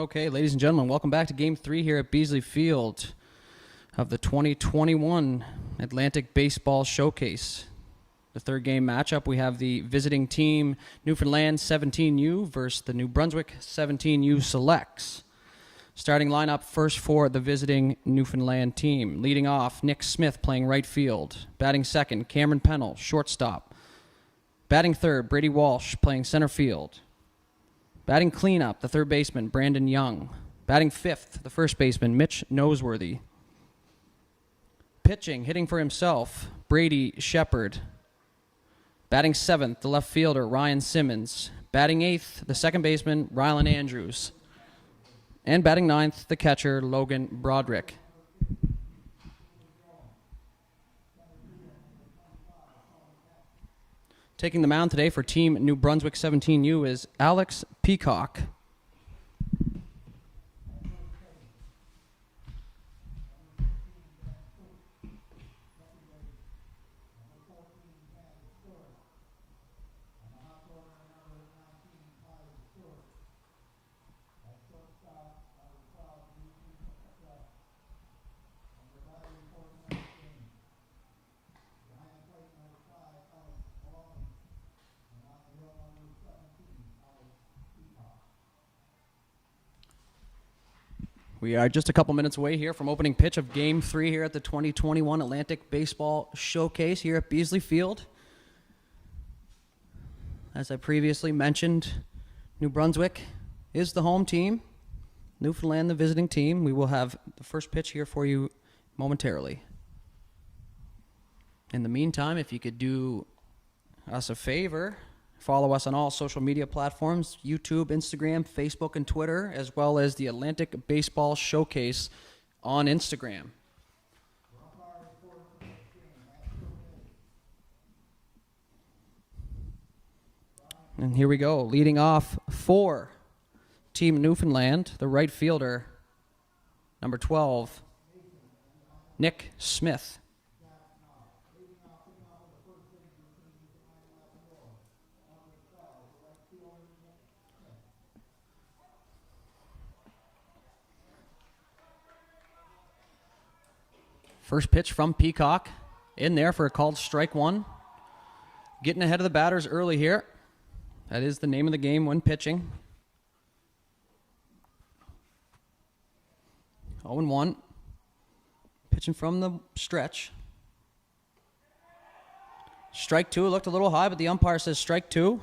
Okay, ladies and gentlemen, welcome back to Game 3 here at Beasley Field of the 2021 Atlantic Baseball Showcase. The third game matchup, we have the visiting team Newfoundland 17U versus the New Brunswick 17U Selects. Starting lineup first for the visiting Newfoundland team. Leading off, Nick Smith playing right field. Batting second, Cameron Pennell, shortstop. Batting third, Brady Walsh playing center field. Batting cleanup, the third baseman, Brandon Young. Batting fifth, the first baseman, Mitch Noseworthy. Pitching, hitting for himself, Brady Shepard. Batting seventh, the left fielder, Ryan Simmons. Batting eighth, the second baseman, Rylan Andrews. And batting ninth, the catcher, Logan Broderick. Taking the mound today for Team New Brunswick 17U is Alex Peacock. We are just a couple minutes away here from opening pitch of Game 3 here at the 2021 Atlantic Baseball Showcase here at Beasley Field. As I previously mentioned, New Brunswick is the home team, Newfoundland the visiting team. We will have the first pitch here for you momentarily. In the meantime, if you could do us a favor, follow us on all social media platforms, YouTube, Instagram, Facebook, and Twitter, as well as the Atlantic Baseball Showcase on Instagram. And here we go. Leading off for Team Newfoundland, the right fielder, number 12, Nick Smith. First pitch from Peacock, in there for a called strike one. Getting ahead of the batters early here. That is the name of the game when pitching. 0-1. Pitching from the stretch. Strike two, looked a little high, but the umpire says strike two.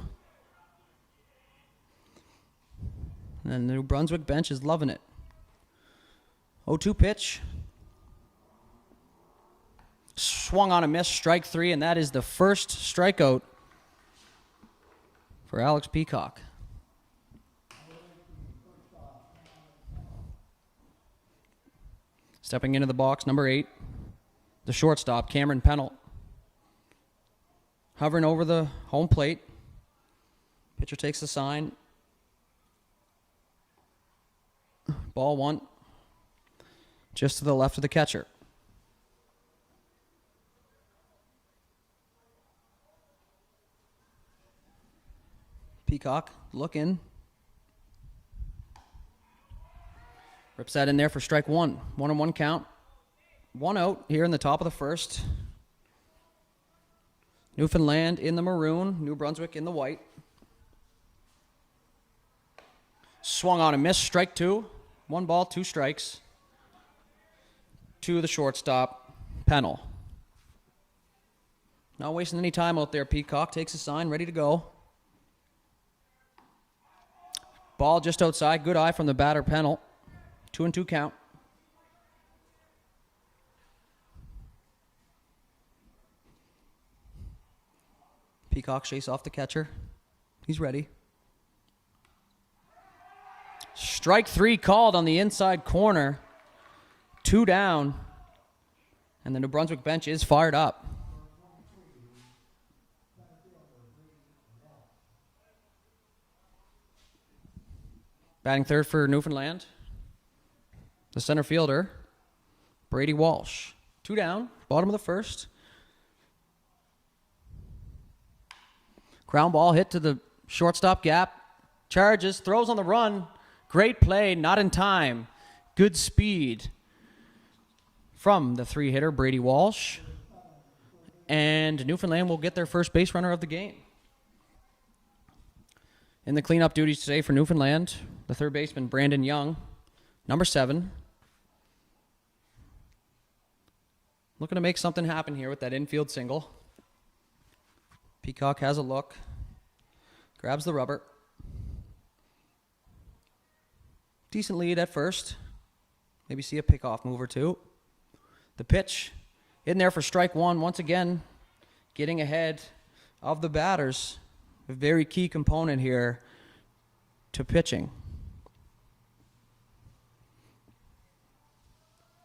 And then the New Brunswick bench is loving it. 0-2 pitch. Swung on a miss, strike three, and that is the first strikeout for Alex Peacock. Stepping into the box, number 8, the shortstop, Cameron Pennell. Hovering over the home plate. Pitcher takes the sign. Ball one, just to the left of the catcher. Peacock looking. Rips that in there for strike one. 1-1 count. 1 out here in the top of the first. Newfoundland in the maroon. New Brunswick in the white. Swung on a miss. Strike two. 1 ball, 2 strikes. To the shortstop, Pennell. Not wasting any time out there. Peacock takes a sign, ready to go. Ball just outside. Good eye from the batter, Pennell. 2-2 count. Peacock chase off the catcher. He's ready. Strike three called on the inside corner. 2 down. And the New Brunswick bench is fired up. Batting third for Newfoundland, the center fielder, Brady Walsh. 2 down, bottom of the first. Ground ball hit to the shortstop gap. Charges, throws on the run. Great play, not in time. Good speed from the 3-hitter, Brady Walsh. And Newfoundland will get their first base runner of the game. In the cleanup duties today for Newfoundland, the third baseman, Brandon Young, number 7. Looking to make something happen here with that infield single. Peacock has a look. Grabs the rubber. Decent lead at first. Maybe see a pickoff move or two. The pitch in there for strike 1. Once again, getting ahead of the batters. A very key component here to pitching.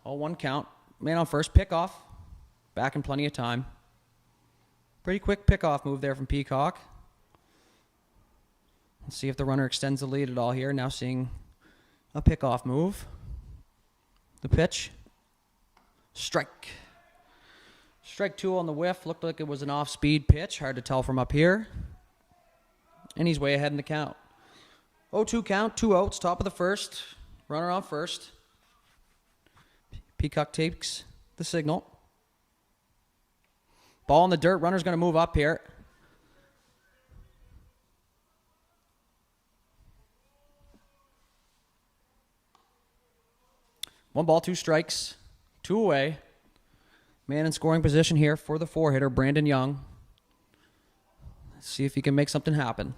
0-1 count. Man on first, pickoff. Back in plenty of time. Pretty quick pickoff move there from Peacock. Let's see if the runner extends the lead at all here. Now seeing a pickoff move. The pitch. Strike. Strike 2 on the whiff. Looked like it was an off-speed pitch. Hard to tell from up here. And he's way ahead in the count. 0-2 count, 2 outs, top of the first. Runner on first. Peacock takes the signal. Ball in the dirt. Runner's going to move up here. One ball, 2 strikes, 2 away. Man in scoring position here for the 4-hitter, Brandon Young. Let's see if he can make something happen.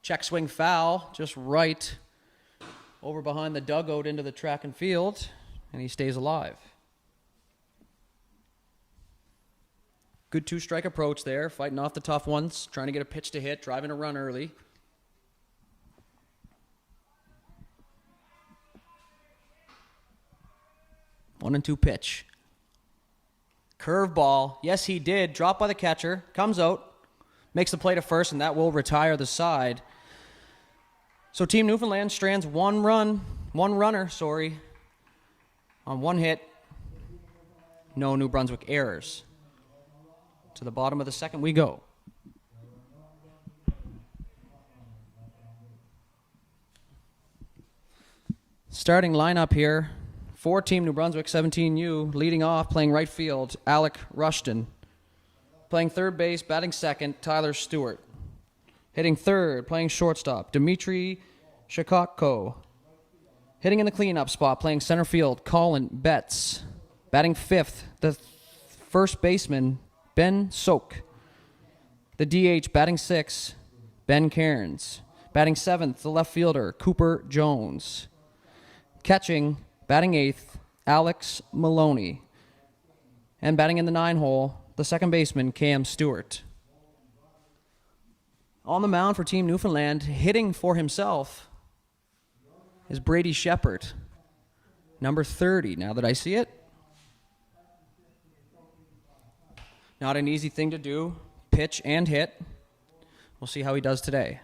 Check swing foul, just right over behind the dugout into the track and field, and he stays alive. Good 2-strike approach there, fighting off the tough ones, trying to get a pitch to hit, driving a run early. 1-2 pitch. Curveball. Yes, he did. Dropped by the catcher. Comes out. Makes the play to first, and that will retire the side. So Team Newfoundland strands one runner, on 1 hit. No New Brunswick errors. To the bottom of the second we go. Starting lineup here. For Team New Brunswick, 17U, leading off, playing right field, Alec Rushton. Playing third base, batting second, Tyler Stewart. Hitting third, playing shortstop, Dimitri Shakotko. Hitting in the cleanup spot, playing center field, Colin Betts. Batting fifth, the first baseman, Ben Soak. The DH, batting sixth, Ben Cairns. Batting seventh, the left fielder, Cooper Jones. Catching, batting eighth, Alex Maloney. And batting in the 9-hole, the second baseman, Cam Stewart. On the mound for Team Newfoundland, hitting for himself, is Brady Shepard, number 30, now that I see it. Not an easy thing to do, pitch and hit. We'll see how he does today.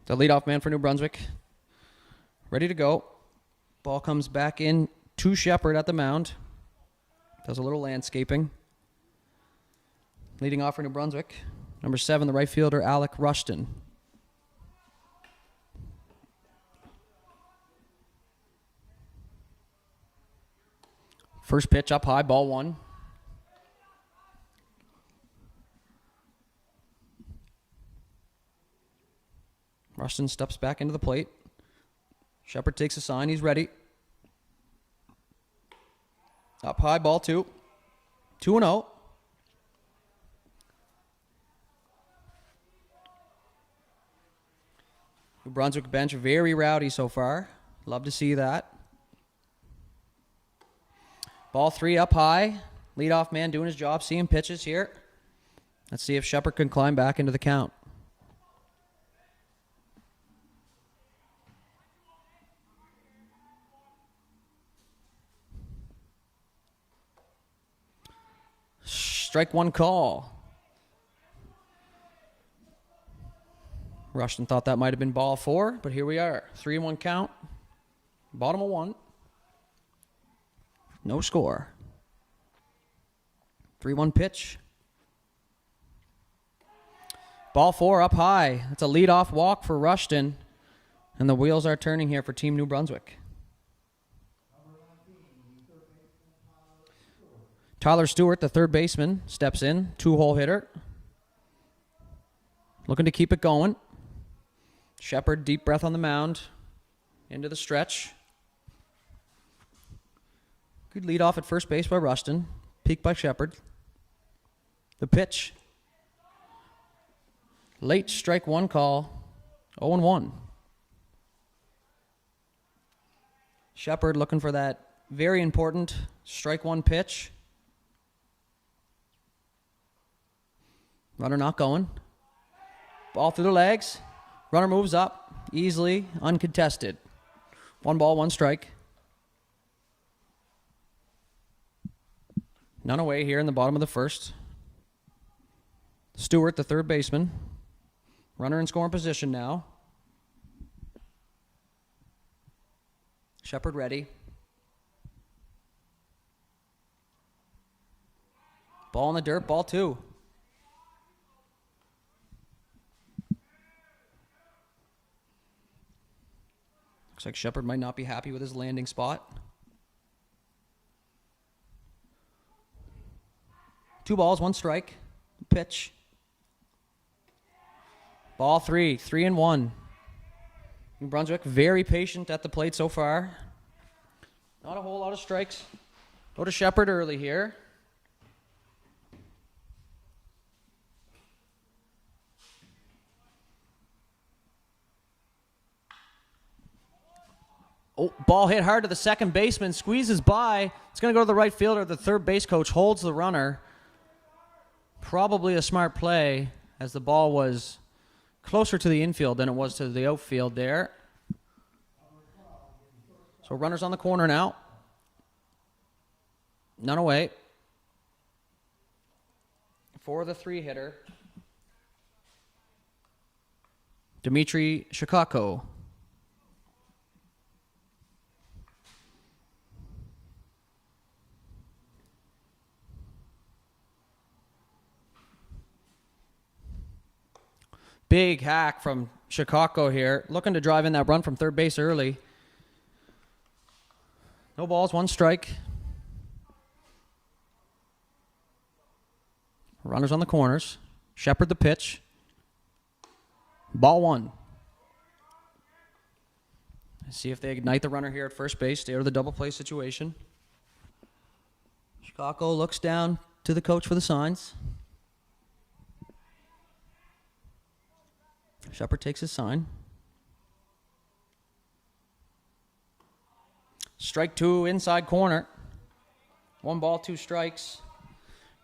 The leadoff man for New Brunswick, ready to go. Ball comes back in to Shepard at the mound. Does a little landscaping. Leading off for New Brunswick, number 7, the right fielder, Alec Rushton. First pitch up high, ball 1. Rushton steps back into the plate. Shepard takes a sign. He's ready. Up high, ball 2. 2-0. New The Brunswick bench very rowdy so far. Love to see that. Ball 3 up high. Leadoff man doing his job, seeing pitches here. Let's see if Shepard can climb back into the count. Strike one call. Rushton thought that might have been ball 4, but here we are. 3-1 count. Bottom of 1. No score. 3-1 pitch. Ball 4 up high. It's a leadoff walk for Rushton. And the wheels are turning here for Team New Brunswick. Tyler Stewart, the third baseman, steps in. 2-hole hitter. Looking to keep it going. Shepard, deep breath on the mound. Into the stretch. Good lead off at first base by Rushton. Peak by Shepard. The pitch. Late strike one call. 0-1. Shepard looking for that very important strike one pitch. Runner not going. Ball through the legs. Runner moves up. Easily, uncontested. 1 ball, 1 strike. None away here in the bottom of the first. Stewart, the third baseman. Runner in scoring position now. Shepard ready. Ball in the dirt, ball 2. Looks like Shepard might not be happy with his landing spot. 2 balls, 1 strike. Pitch. Ball 3, 3-1. New Brunswick very patient at the plate so far. Not a whole lot of strikes. Go to Shepard early here. Oh, ball hit hard to the second baseman, squeezes by. It's going to go to the right fielder. The third base coach holds the runner. Probably a smart play as the ball was closer to the infield than it was to the outfield there. So runners on the corner now. None away. For the 3-hitter, Dmitry Shikako. Big hack from Chicago here. Looking to drive in that run from third base early. No balls, 1 strike. Runners on the corners. Shepard the pitch. Ball 1. See if they ignite the runner here at first base. Stay out of the double play situation. Chicago looks down to the coach for the signs. Shepard takes his sign. Strike 2, inside corner. 1 ball, 2 strikes.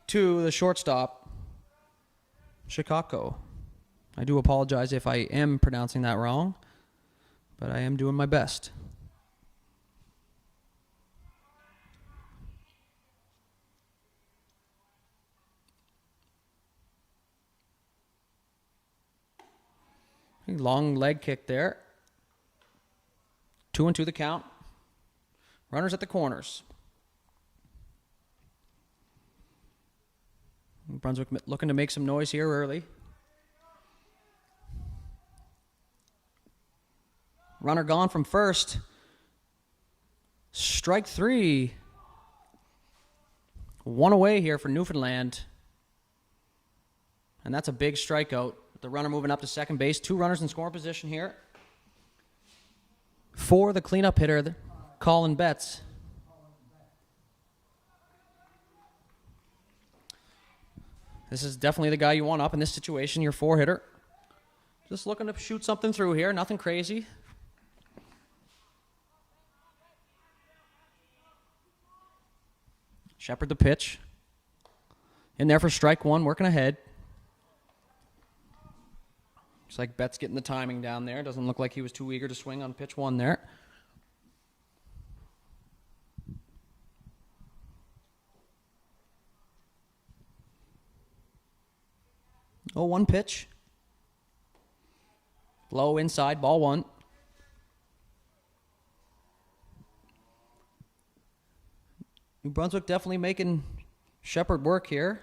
To the shortstop, Chicago. I do apologize if I am pronouncing that wrong, but I am doing my best. Long leg kick there. 2-2 the count. Runners at the corners. Brunswick looking to make some noise here early. Runner gone from first. Strike 3. 1 away here for Newfoundland. And that's a big strikeout. The runner moving up to second base. 2 runners in scoring position here. For the cleanup hitter, Colin Betts. This is definitely the guy you want up in this situation, your 4-hitter. Just looking to shoot something through here. Nothing crazy. Shepard the pitch. In there for strike one, working ahead. Looks like Betts getting the timing down there. Doesn't look like he was too eager to swing on pitch one there. Oh, one pitch. Low inside, ball one. New Brunswick definitely making Shepard work here.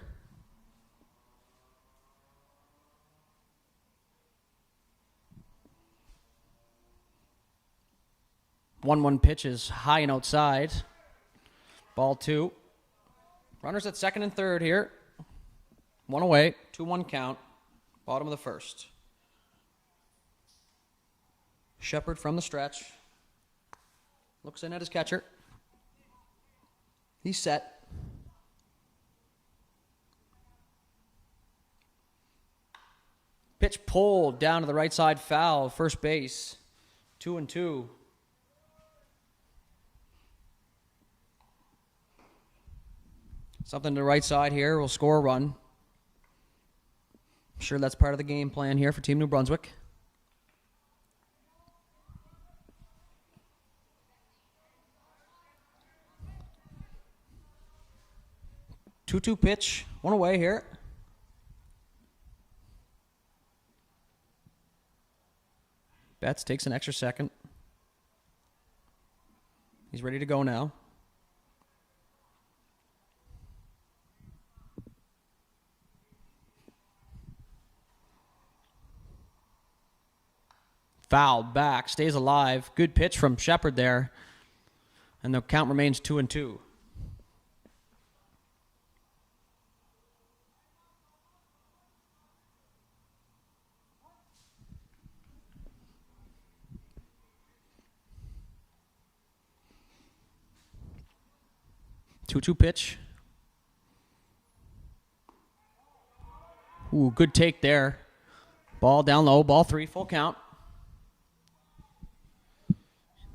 One pitch is high and outside. Ball two. Runners at second and third here. One away, 2-1 count. Bottom of the first. Shepard from the stretch. Looks in at his catcher. He's set. Pitch pulled down to the right side, foul, first base. 2-2. Something to the right side here. We'll score a run. I'm sure that's part of the game plan here for Team New Brunswick. 2-2 pitch. One away here. Betts takes an extra second. He's ready to go now. Fouled back, stays alive. Good pitch from Shepard there. And the count remains 2-2. Two-two pitch. Ooh, good take there. Ball down low, ball three, full count.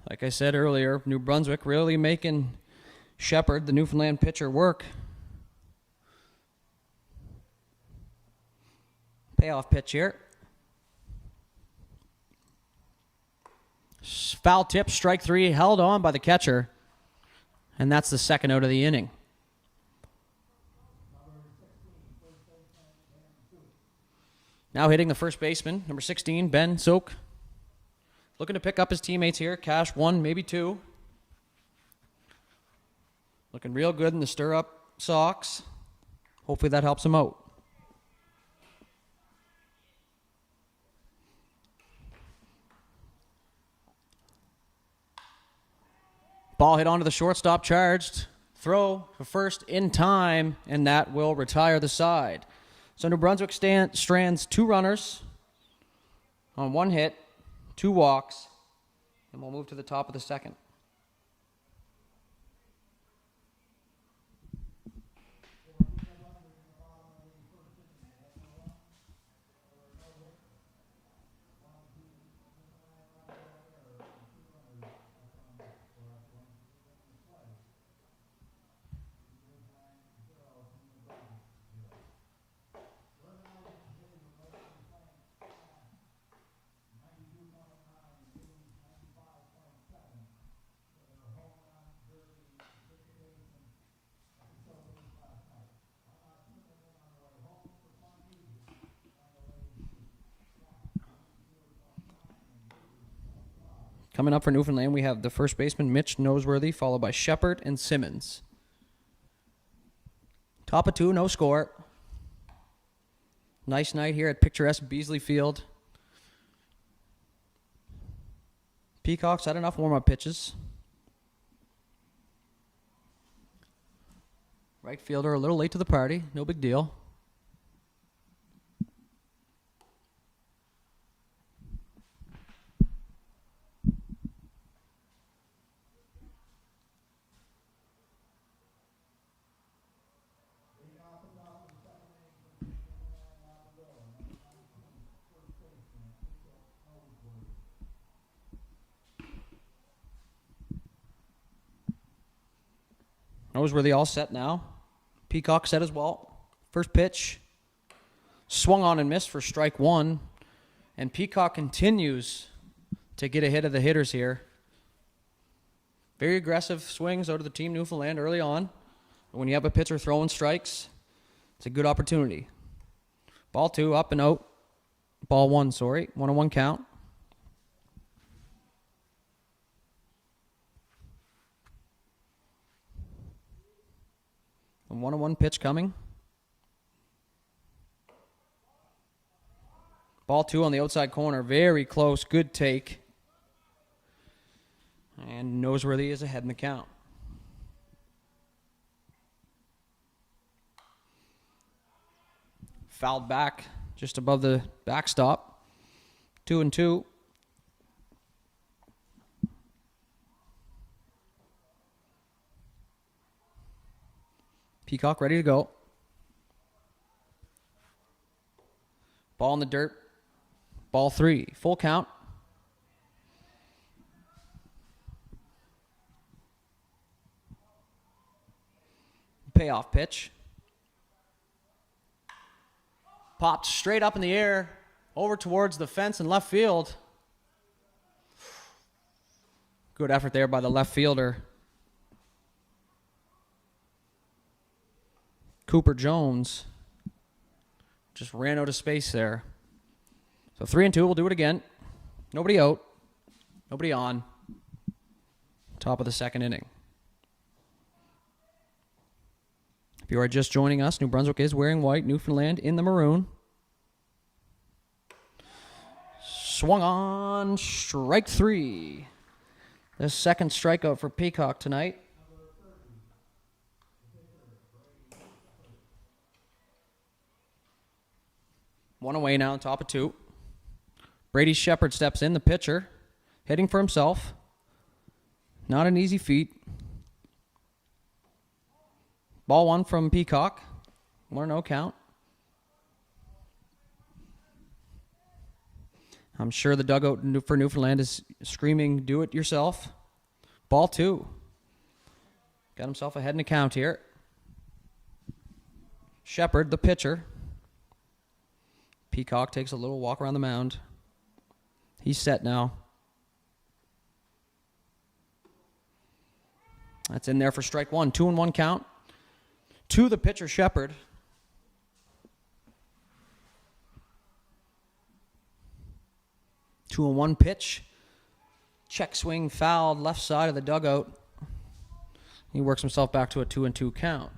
Like I said earlier, New Brunswick really making Shepard, the Newfoundland pitcher, work. Payoff pitch here. Foul tip, strike three, held on by the catcher. And that's the second out of the inning. Now hitting the first baseman, number 16, Ben Soak. Looking to pick up his teammates here. Cash one, maybe two. Looking real good in the stirrup socks. Hopefully that helps him out. Ball hit onto the shortstop, charged. Throw to first in time, and that will retire the side. So New Brunswick strands two runners on one hit, two walks, and we'll move to the top of the second. Coming up for Newfoundland, we have the first baseman, Mitch Noseworthy, followed by Shepard and Simmons. Top of two, no score. Nice night here at picturesque Beasley Field. Peacocks had enough warm-up pitches. Right fielder a little late to the party, no big deal. Noseworthy all set now. Peacock set as well. First pitch. Swung on and missed for strike one. And Peacock continues to get ahead of the hitters here. Very aggressive swings out of the team Newfoundland early on. When you have a pitcher throwing strikes, it's a good opportunity. Ball two, up and out. Ball one, 1-1 count. A 1-1 pitch coming. Ball two on the outside corner. Very close. Good take. And Noseworthy is ahead in the count. Fouled back just above the backstop. 2-2. Peacock ready to go. Ball in the dirt. Ball three. Full count. Payoff pitch. Popped straight up in the air, over towards the fence in left field. Good effort there by the left fielder. Cooper Jones just ran out of space there. So 3-2, we'll do it again. Nobody out. Nobody on. Top of the second inning. If you are just joining us, New Brunswick is wearing white, Newfoundland in the maroon. Swung on, strike three. The second strikeout for Peacock tonight. One away now on top of two. Brady Shepard steps in, the pitcher, hitting for himself. Not an easy feat. Ball one from Peacock. 1-0 count. I'm sure the dugout for Newfoundland is screaming, do it yourself. Ball two. Got himself ahead in the count here. Shepard, the pitcher. Peacock takes a little walk around the mound. He's set now. That's in there for strike one. 2-1 count. To the pitcher, Shepard. Two and one pitch. Check swing fouled left side of the dugout. He works himself back to a 2-2 count.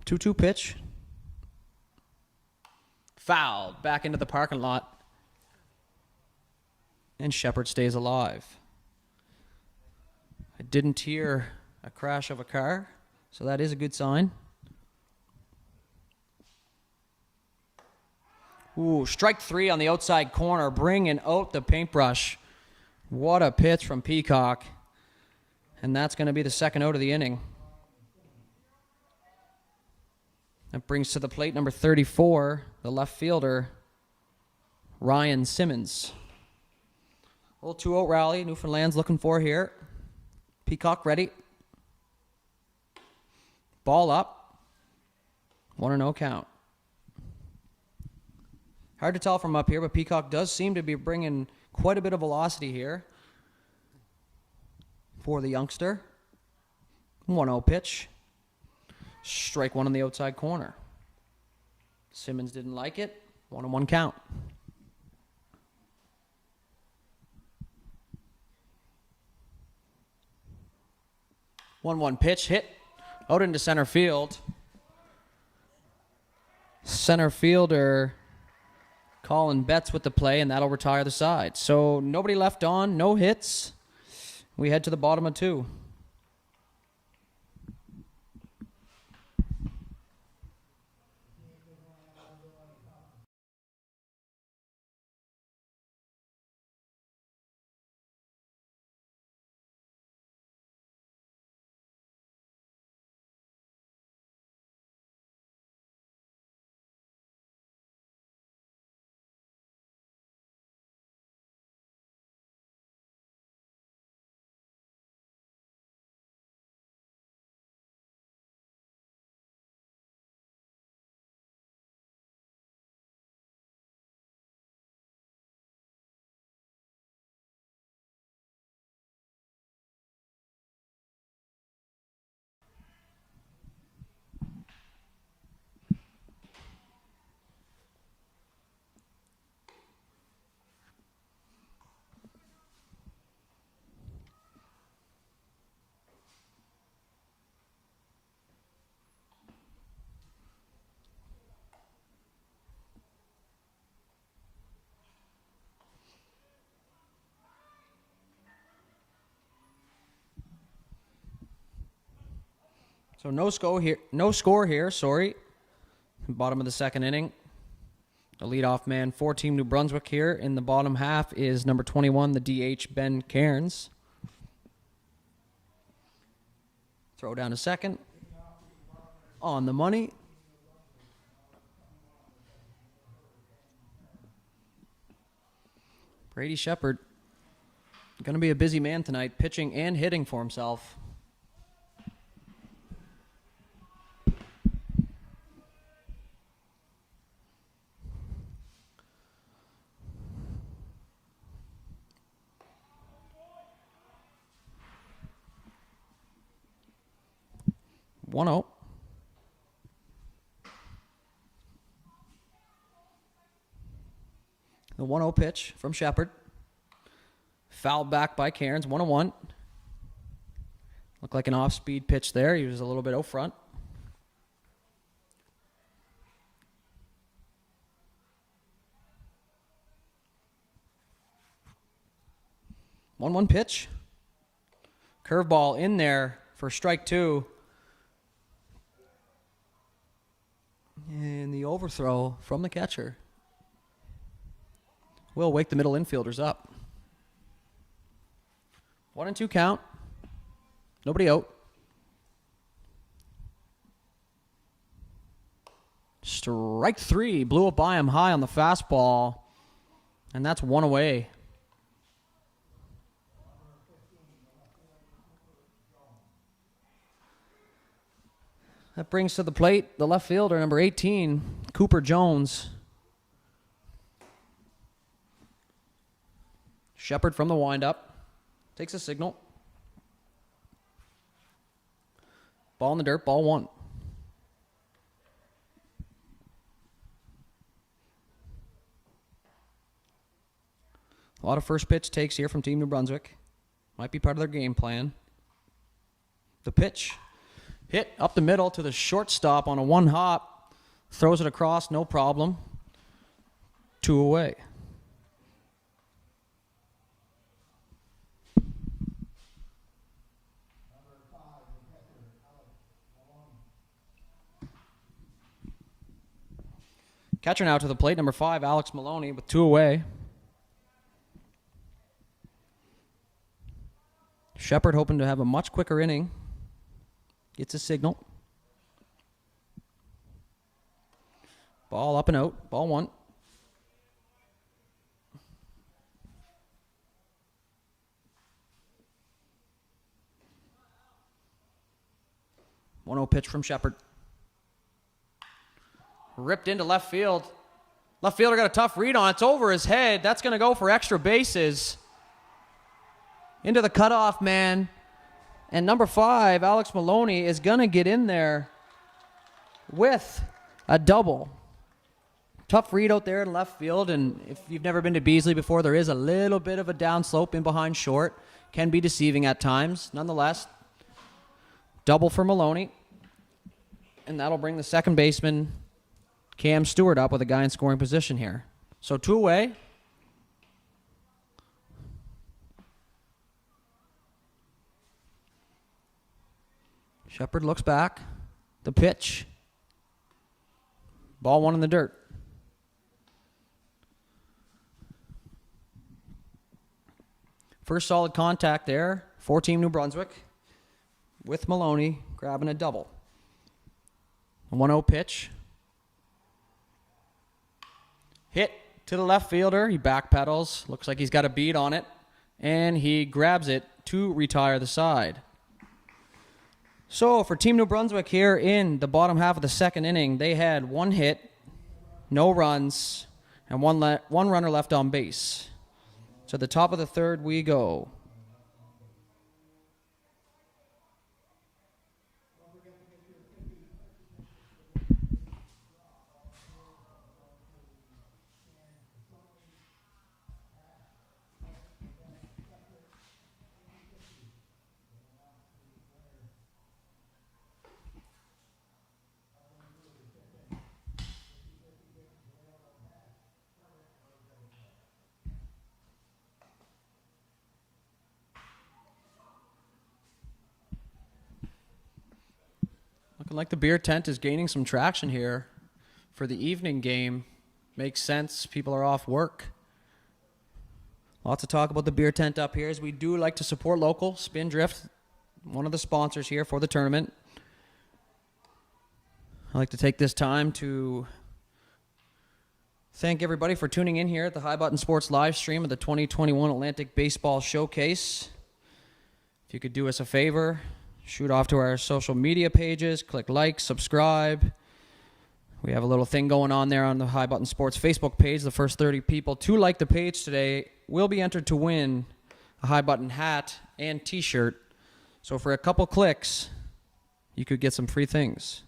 Two-two pitch. Fouled back into the parking lot. And Shepard stays alive. I didn't hear a crash of a car, so that is a good sign. Ooh, strike three on the outside corner, bringing out the paintbrush. What a pitch from Peacock. And that's going to be the second out of the inning. That brings to the plate number 34, the left fielder, Ryan Simmons. A little 2-0 rally Newfoundland's looking for here. Peacock ready. Ball up. 1-0 count. Hard to tell from up here, but Peacock does seem to be bringing quite a bit of velocity here for the youngster. 1-0 pitch. Strike one on the outside corner. Simmons didn't like it. 1-1 count. 1-1 pitch hit out into center field. Center fielder Colin Betts with the play, and that'll retire the side. So nobody left on, no hits. We head to the bottom of two. So no score here, sorry. Bottom of the second inning. The leadoff man for Team New Brunswick here in the bottom half is number 21, the DH, Ben Cairns. Throw down to second. On the money. Brady Shepard, going to be a busy man tonight, pitching and hitting for himself. One zero. The 1-0 pitch from Shepard. Fouled back by Cairns, 1-1. Looked like an off-speed pitch there. He was a little bit out front. One pitch. Curveball in there for strike two. And the overthrow from the catcher will wake the middle infielders up. 1-2 count. Nobody out. Strike three. Blew it by him high on the fastball. And that's one away. That brings to the plate the left fielder, number 18, Cooper Jones. Shepard from the windup. Takes a signal. Ball in the dirt, ball one. A lot of first pitch takes here from Team New Brunswick. Might be part of their game plan. The pitch. Hit up the middle to the shortstop on a one hop. Throws it across, no problem. 2 away. Catcher now to the plate, number 5, Alex Maloney, with 2 away. Shepard hoping to have a much quicker inning. Gets a signal. Ball up and out. Ball one. One 0 pitch from Shepard. Ripped into left field. Left fielder got a tough read on it. It's over his head. That's going to go for extra bases. Into the cutoff man. And number 5, Alex Maloney, is going to get in there with a double. Tough read out there in left field, and if you've never been to Beasley before, there is a little bit of a downslope in behind short. Can be deceiving at times. Nonetheless, double for Maloney. And that'll bring the second baseman, Cam Stewart, up with a guy in scoring position here. So 2 away. Shepard looks back. The pitch. Ball one in the dirt. First solid contact there for Team New Brunswick with Maloney grabbing a double. A 1-0 pitch. Hit to the left fielder. He backpedals. Looks like he's got a beat on it. And he grabs it to retire the side. So for Team New Brunswick here in the bottom half of the second inning, they had 1 hit, no runs, and one runner left on base. So at the top of the third we go. like the beer tent is gaining some traction here for the evening game. Makes sense. People are off work. Lots of talk about the beer tent up here, as we do like to support local. Spindrift, one of the sponsors here for the tournament. I'd like to take this time to thank everybody for tuning in here at the High Button Sports live stream of the 2021 Atlantic Baseball Showcase. If you could do us a favor, shoot off to our social media pages, click like, subscribe. We have a little thing going on there on the High Button Sports Facebook page. The first 30 people to like the page today will be entered to win a High Button hat and t-shirt. So for a couple clicks, you could get some free things.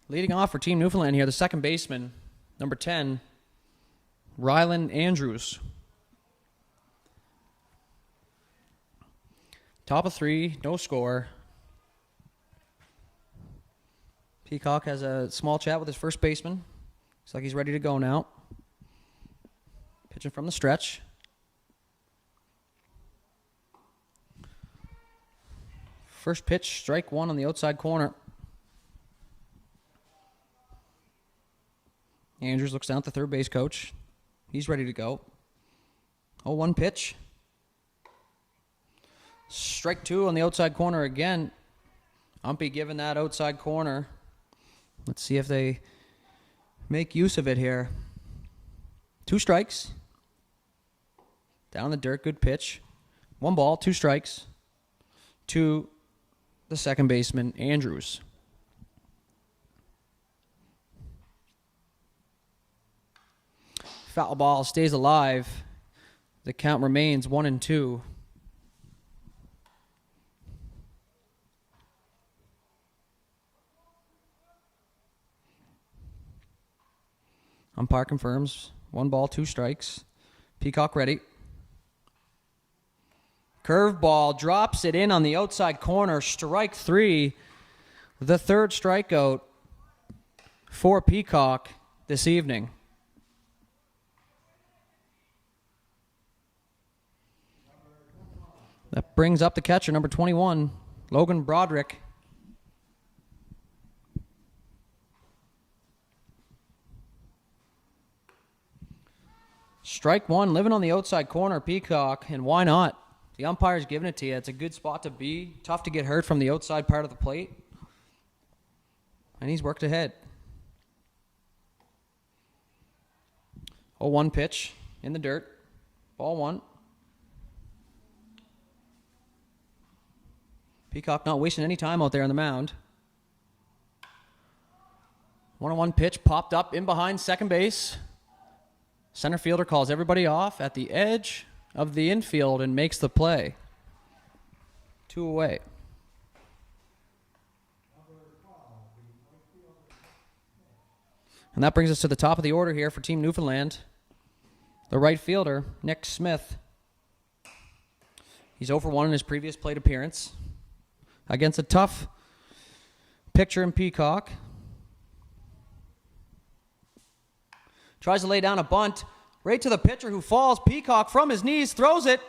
Leading off for Team Newfoundland here, the second baseman, number 10, Rylan Andrews. Top of three, no score. Peacock has a small chat with his first baseman. Looks like he's ready to go now. Pitching from the stretch. First pitch, strike one on the outside corner. Andrews looks down at the third base coach. He's ready to go. 0-1 pitch. Strike two on the outside corner again. Umpy giving that outside corner. Let's see if they make use of it here. 2 strikes. Down in the dirt, good pitch. 1 ball, 2 strikes. To the second baseman, Andrews. Foul ball stays alive. The count remains 1-2. Umpire confirms 1 ball, 2 strikes. Peacock ready. Curveball drops it in on the outside corner. Strike 3. The third strikeout for Peacock this evening. That brings up the catcher, number 21, Logan Broderick. Strike one, living on the outside corner, Peacock, and why not? The umpire's giving it to you. It's a good spot to be. Tough to get hurt from the outside part of the plate. And he's worked ahead. 0-1 pitch in the dirt. Ball 1. Peacock not wasting any time out there on the mound. 1-1 pitch popped up in behind second base. Center fielder calls everybody off at the edge of the infield and makes the play. 2 away. And that brings us to the top of the order here for Team Newfoundland. The right fielder, Nick Smith. He's 0-for-1 in his previous plate appearance against a tough pitcher in Peacock. Tries to lay down a bunt right to the pitcher, who falls. Peacock from his knees throws it,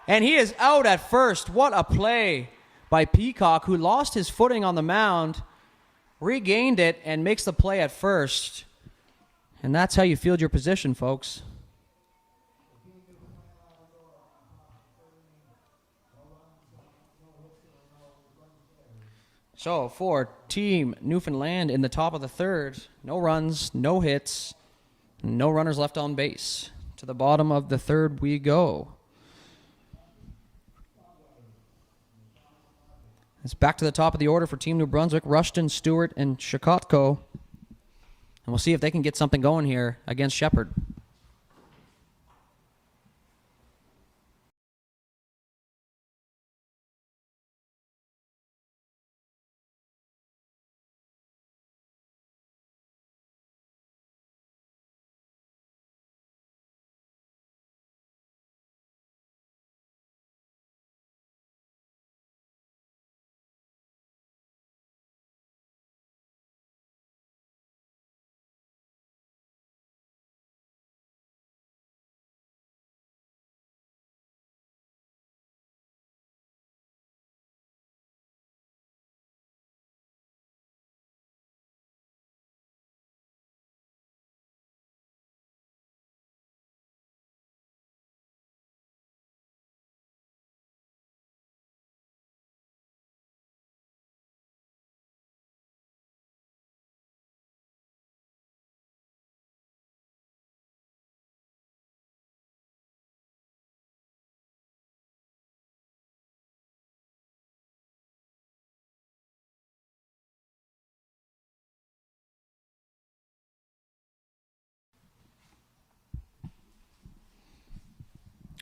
and he is out at first. What a play by Peacock, who lost his footing on the mound, regained it, and makes the play at first. And that's how you field your position, folks. So for Team Newfoundland in the top of the third, no runs, no hits, no runners left on base. To the bottom of the third we go. It's back to the top of the order for Team New Brunswick. Rushton, Stewart, and Shakotko. And we'll see if they can get something going here against Shepherd.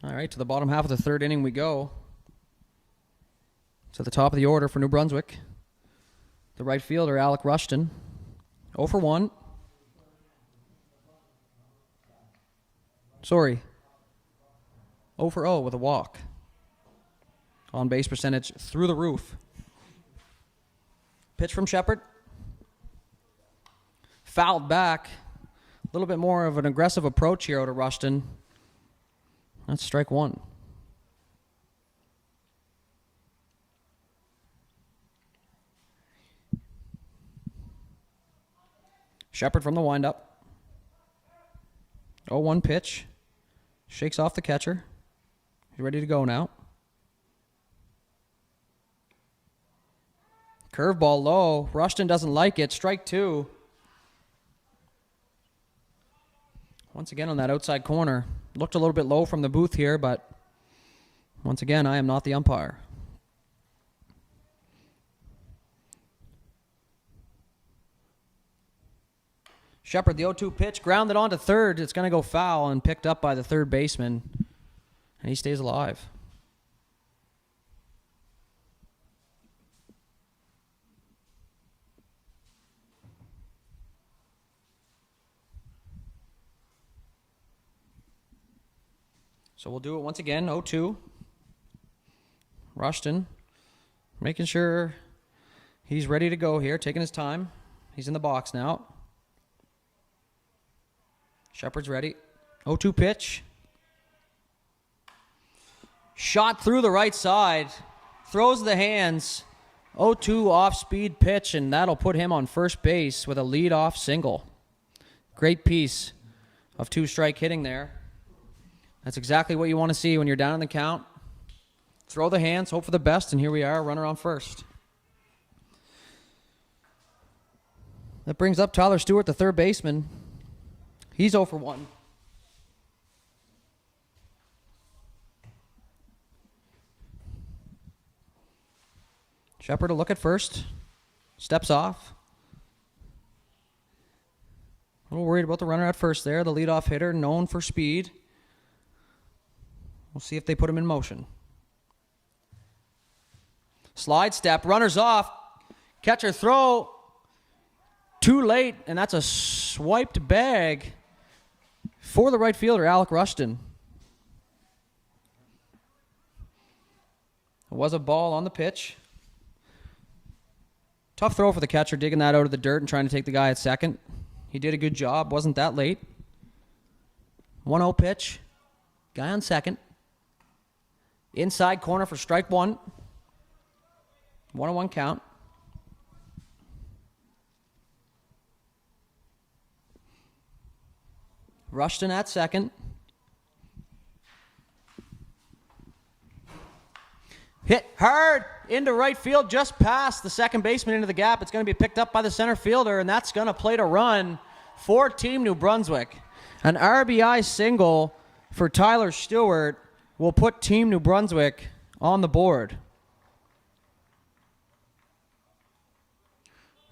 All right, to the bottom half of the third inning we go. To the top of the order for New Brunswick. The right fielder, Alec Rushton. 0 for 1. Sorry. 0 for 0 with a walk. On base percentage through the roof. Pitch from Shepherd. Fouled back. A little bit more of an aggressive approach here out of Rushton. That's strike one. Shepherd from the windup. 0-1 pitch. Shakes off the catcher. He's ready to go now. Curveball low. Rushton doesn't like it. Strike two. Once again on that outside corner. Looked a little bit low from the booth here, but once again, I am not the umpire. Shepherd, the 0-2 pitch, grounded onto third. It's going to go foul and picked up by the third baseman, and he stays alive. So we'll do it once again, 0-2. Rushton, making sure he's ready to go here, taking his time. He's in the box now. Shepherd's ready. 0-2 pitch. Shot through the right side. Throws the hands. 0-2 off-speed pitch, and that'll put him on first base with a lead-off single. Great piece of two-strike hitting there. That's exactly what you want to see when you're down in the count. Throw the hands, hope for the best, and here we are, runner on first. That brings up Tyler Stewart, the third baseman. He's 0 for 1. Shepherd to look at first. Steps off. A little worried about the runner at first there. The leadoff hitter, known for speed. We'll see if they put him in motion. Slide step, runners off. Catcher throw. Too late, and that's a swiped bag for the right fielder, Alec Rushton. It was a ball on the pitch. Tough throw for the catcher, digging that out of the dirt and trying to take the guy at second. He did a good job. Wasn't that late. 1-0 pitch. Guy on second. Inside corner for strike one. 1-1 count. Rushton at second. Hit hard into right field, just past the second baseman into the gap. It's going to be picked up by the center fielder, and that's going to plate a run for Team New Brunswick. An RBI single for Tyler Stewart will put Team New Brunswick on the board.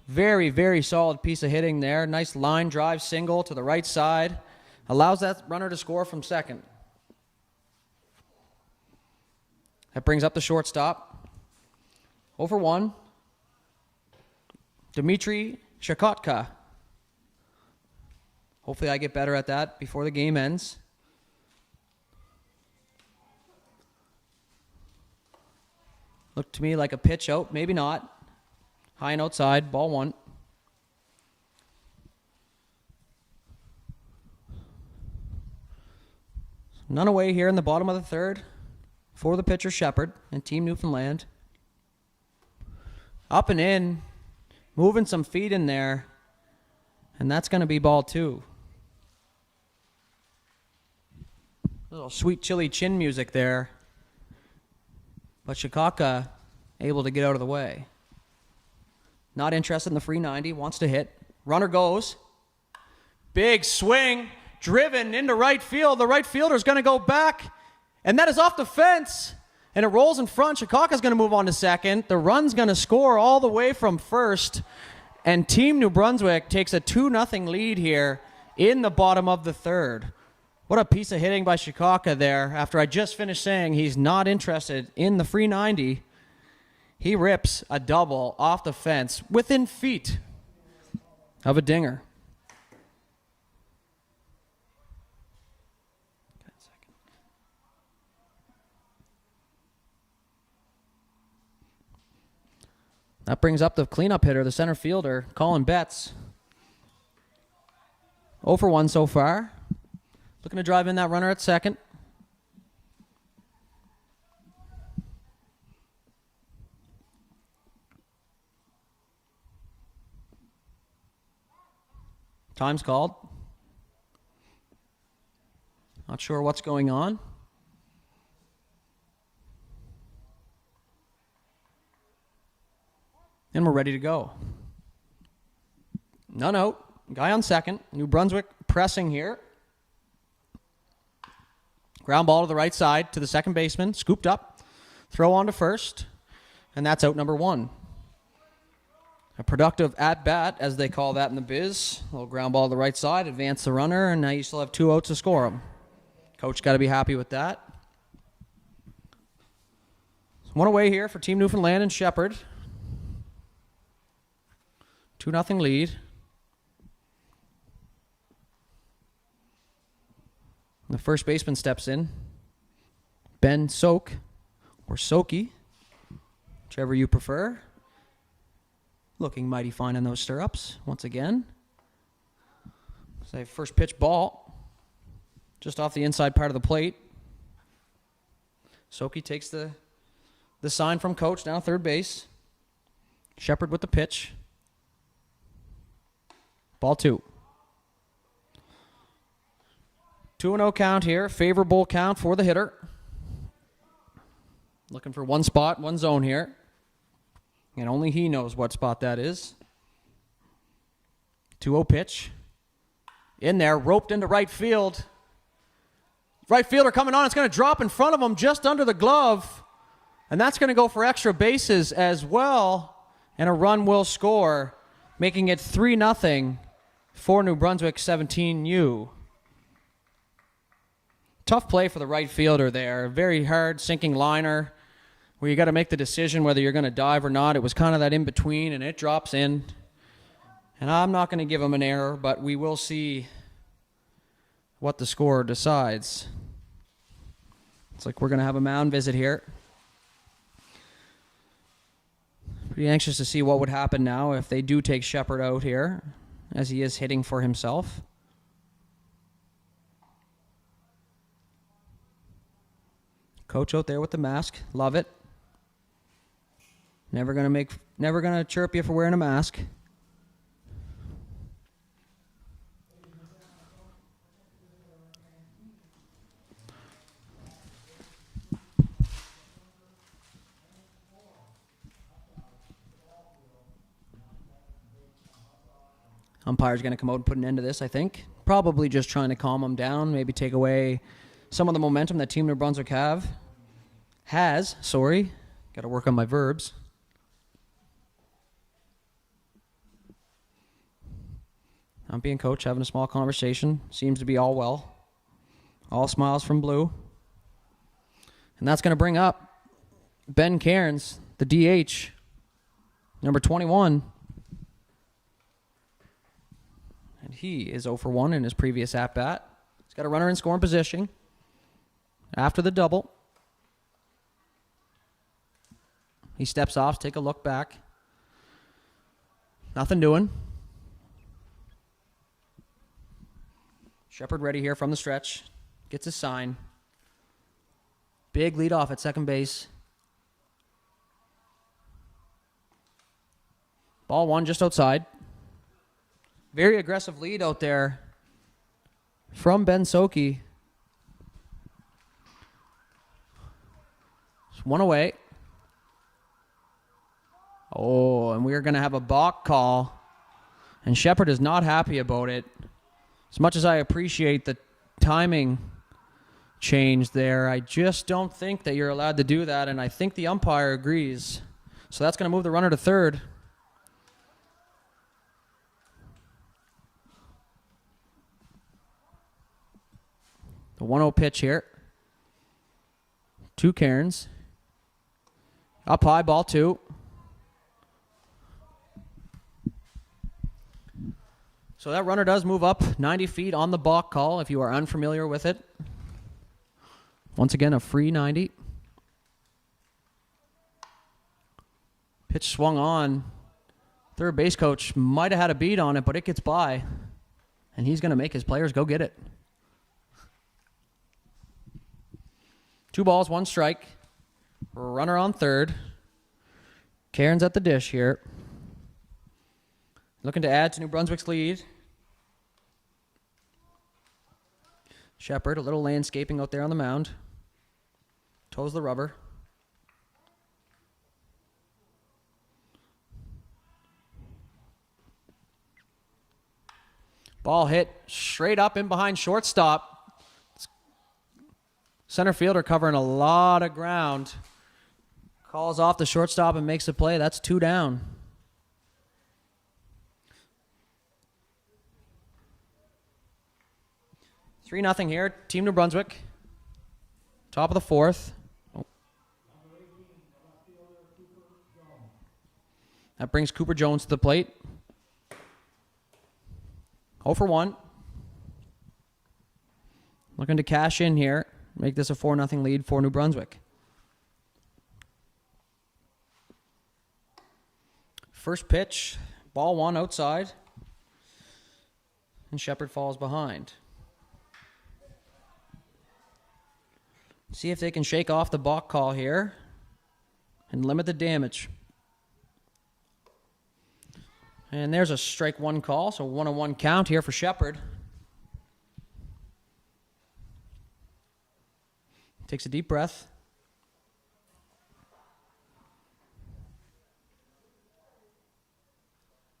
Very, very solid piece of hitting there. Nice line drive single to the right side. Allows that runner to score from second. That brings up the shortstop. 0-for-1. Dmitry Shakotka. Hopefully I get better at that before the game ends. Looked to me like a pitch out. Maybe not. High and outside. Ball 1. None away here in the bottom of the third for the pitcher Shepard and Team Newfoundland. Up and in. Moving some feet in there. And that's going to be ball 2. A little sweet chili chin music there. But Shikaka able to get out of the way. Not interested in the free 90. Wants to hit. Runner goes. Big swing. Driven into right field. The right fielder is going to go back. And that is off the fence. And it rolls in front. Shikaka's going to move on to second. The run's going to score all the way from first. And Team New Brunswick takes a 2-0 lead here in the bottom of the third. What a piece of hitting by Shikaka there. After I just finished saying he's not interested in the free 90, he rips a double off the fence within feet of a dinger. That brings up the cleanup hitter, the center fielder, Colin Betts. 0-for-1 so far. Looking to drive in that runner at second. Time's called. Not sure what's going on. And we're ready to go. None out. Guy on second. New Brunswick pressing here. Ground ball to the right side to the second baseman. Scooped up. Throw on to first. And that's out number 1. A productive at-bat, as they call that in the biz. A little ground ball to the right side. Advance the runner. And now you still have 2 outs to score them. Coach got to be happy with that. One away here for Team Newfoundland and Shepard. 2-0 lead. The first baseman steps in. Ben Soak, or Soki, whichever you prefer. Looking mighty fine in those stirrups once again. So first pitch ball, just off the inside part of the plate. Soki takes the sign from coach down third base. Shepard with the pitch. Ball 2. 2-0 count here. Favorable count for the hitter. Looking for one spot, one zone here. And only he knows what spot that is. 2-0 pitch. In there, roped into right field. Right fielder coming on. It's going to drop in front of him just under the glove. And that's going to go for extra bases as well. And a run will score, making it 3-0 for New Brunswick 17U. Tough play for the right fielder there. Very hard sinking liner where you got to make the decision whether you're going to dive or not. It was kind of that in between, and it drops in. And I'm not going to give him an error, but we will see what the scorer decides. It's like we're going to have a mound visit here. Pretty anxious to see what would happen now if they do take Shepard out here, as he is hitting for himself. Coach out there with the mask. Love it. Never gonna chirp you for wearing a mask. Umpire's going to come out and put an end to this, I think. Probably just trying to calm them down, maybe take away some of the momentum that Team New Brunswick has. Got to work on my verbs. Umpy and coach having a small conversation. Seems to be all well. All smiles from Blue. And that's going to bring up Ben Cairns, the DH, number 21. And he is 0 for 1 in his previous at-bat. He's got a runner in scoring position after the double. He steps off, take a look back. Nothing doing. Shepard ready here from the stretch. Gets his sign. Big lead off at second base. Ball one just outside. Very aggressive lead out there from Ben Soki. It's one away. Oh, and we are going to have a balk call. And Shepard is not happy about it. As much as I appreciate the timing change there, I just don't think that you're allowed to do that, and I think the umpire agrees. So that's going to move the runner to third. The 1-0 pitch here. 2 Cairns. Up high, ball 2. So that runner does move up 90 feet on the balk call if you are unfamiliar with it. Once again, a free 90. Pitch swung on. Third base coach might have had a beat on it, but it gets by. And he's going to make his players go get it. 2 balls, 1 strike. Runner on third. Cairns at the dish here. Looking to add to New Brunswick's lead. Shepard, a little landscaping out there on the mound. Toes the rubber. Ball hit straight up in behind shortstop. Center fielder covering a lot of ground. Calls off the shortstop and makes the play. That's 2 down. 3-0 here. Team New Brunswick. Top of the 4th. Oh. That brings Cooper Jones to the plate. 0 for 1. Looking to cash in here. Make this a 4-0 lead for New Brunswick. First pitch. Ball 1 outside. And Shepard falls behind. See if they can shake off the balk call here and limit the damage. And there's a strike 1 call, so 1-1 count here for Shepard. Takes a deep breath.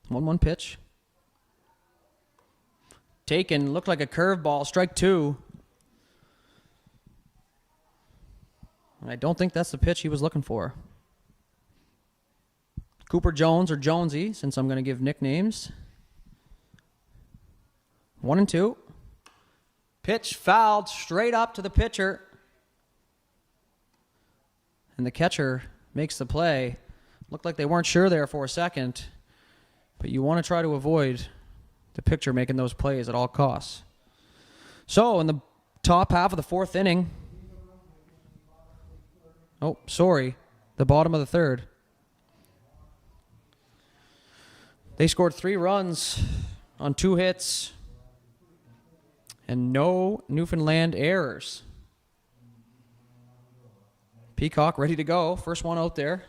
One pitch. Taken, looked like a curveball, strike 2. I don't think that's the pitch he was looking for. Cooper Jones, or Jonesy, since I'm going to give nicknames. 1-2. Pitch fouled straight up to the pitcher. And the catcher makes the play. Looked like they weren't sure there for a second. But you want to try to avoid the pitcher making those plays at all costs. So in the top half of the 4th inning, the bottom of the 3rd. They scored 3 runs on 2 hits and no Newfoundland errors. Peacock ready to go. First one out there.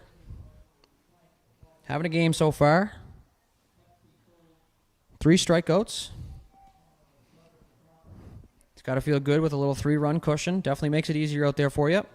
Having a game so far. 3 strikeouts. It's got to feel good with a little 3-run cushion. Definitely makes it easier out there for you.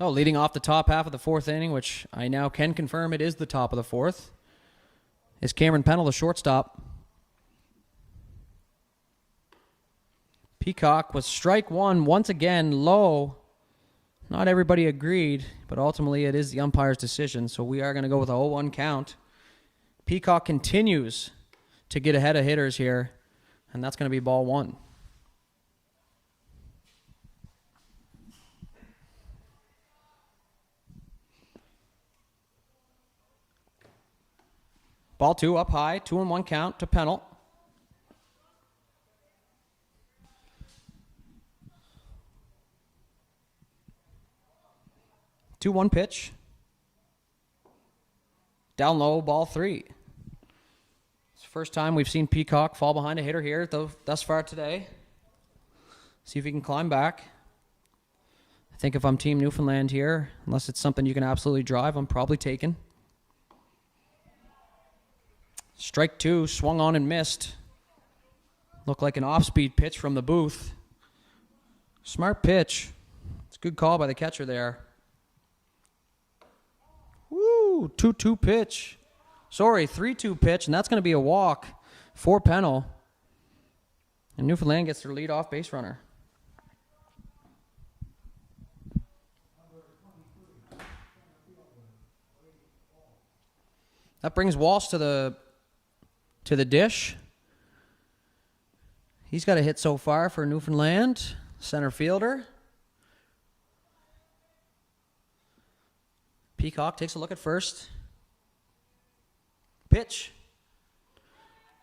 Oh, leading off the top half of the fourth inning, which I now can confirm it is the top of the fourth, is Cameron Pennell, the shortstop. Peacock was strike one once again, low. Not everybody agreed, but ultimately it is the umpire's decision, so we are going to go with a 0-1 count. Peacock continues to get ahead of hitters here, and that's going to be ball one. Ball two up high, 2-1 count to Pennell. Two one pitch. Down low, ball three. It's the first time we've seen Peacock fall behind a hitter here thus far today. See if he can climb back. I think if I'm Team Newfoundland here, unless it's something you can absolutely drive, I'm probably taking. Strike two, swung on and missed. Looked like an off-speed pitch from the booth. Smart pitch. It's a good call by the catcher there. Woo, 2-2 pitch. Sorry, 3-2 pitch, and that's going to be a walk for Pennell. And Newfoundland gets their lead-off base runner. That brings Walsh to the dish. He's got a hit so far for Newfoundland, center fielder. Peacock takes a look at first. Pitch.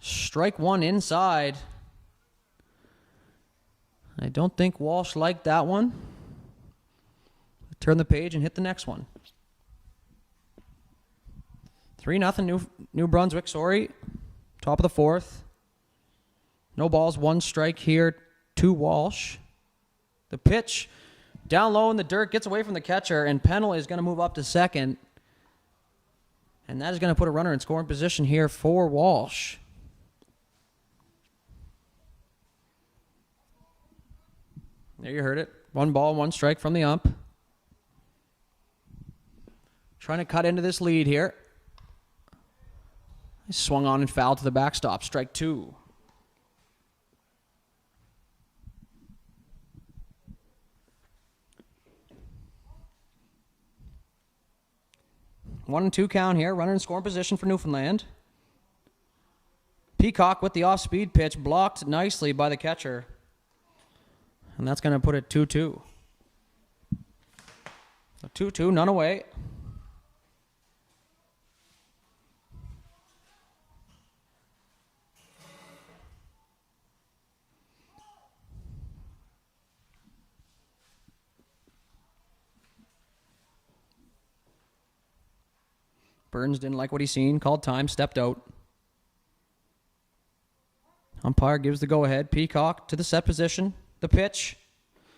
Strike one inside. I don't think Walsh liked that one. Turn the page and hit the next one. 3-0 New Brunswick, sorry. Top of the fourth. No balls, one strike here to Walsh. The pitch down low in the dirt, gets away from the catcher, and Pennell is going to move up to second. And that is going to put a runner in scoring position here for Walsh. There you heard it. One ball, one strike from the ump. Trying to cut into this lead here. He swung on and fouled to the backstop. Strike two. One and two count here. Runner in scoring position for Newfoundland. Peacock with the off-speed pitch blocked nicely by the catcher. And that's going to put it 2-2. So 2-2, none away. Burns didn't like what he seen, called time, stepped out. Umpire gives the go-ahead. Peacock to the set position. The pitch.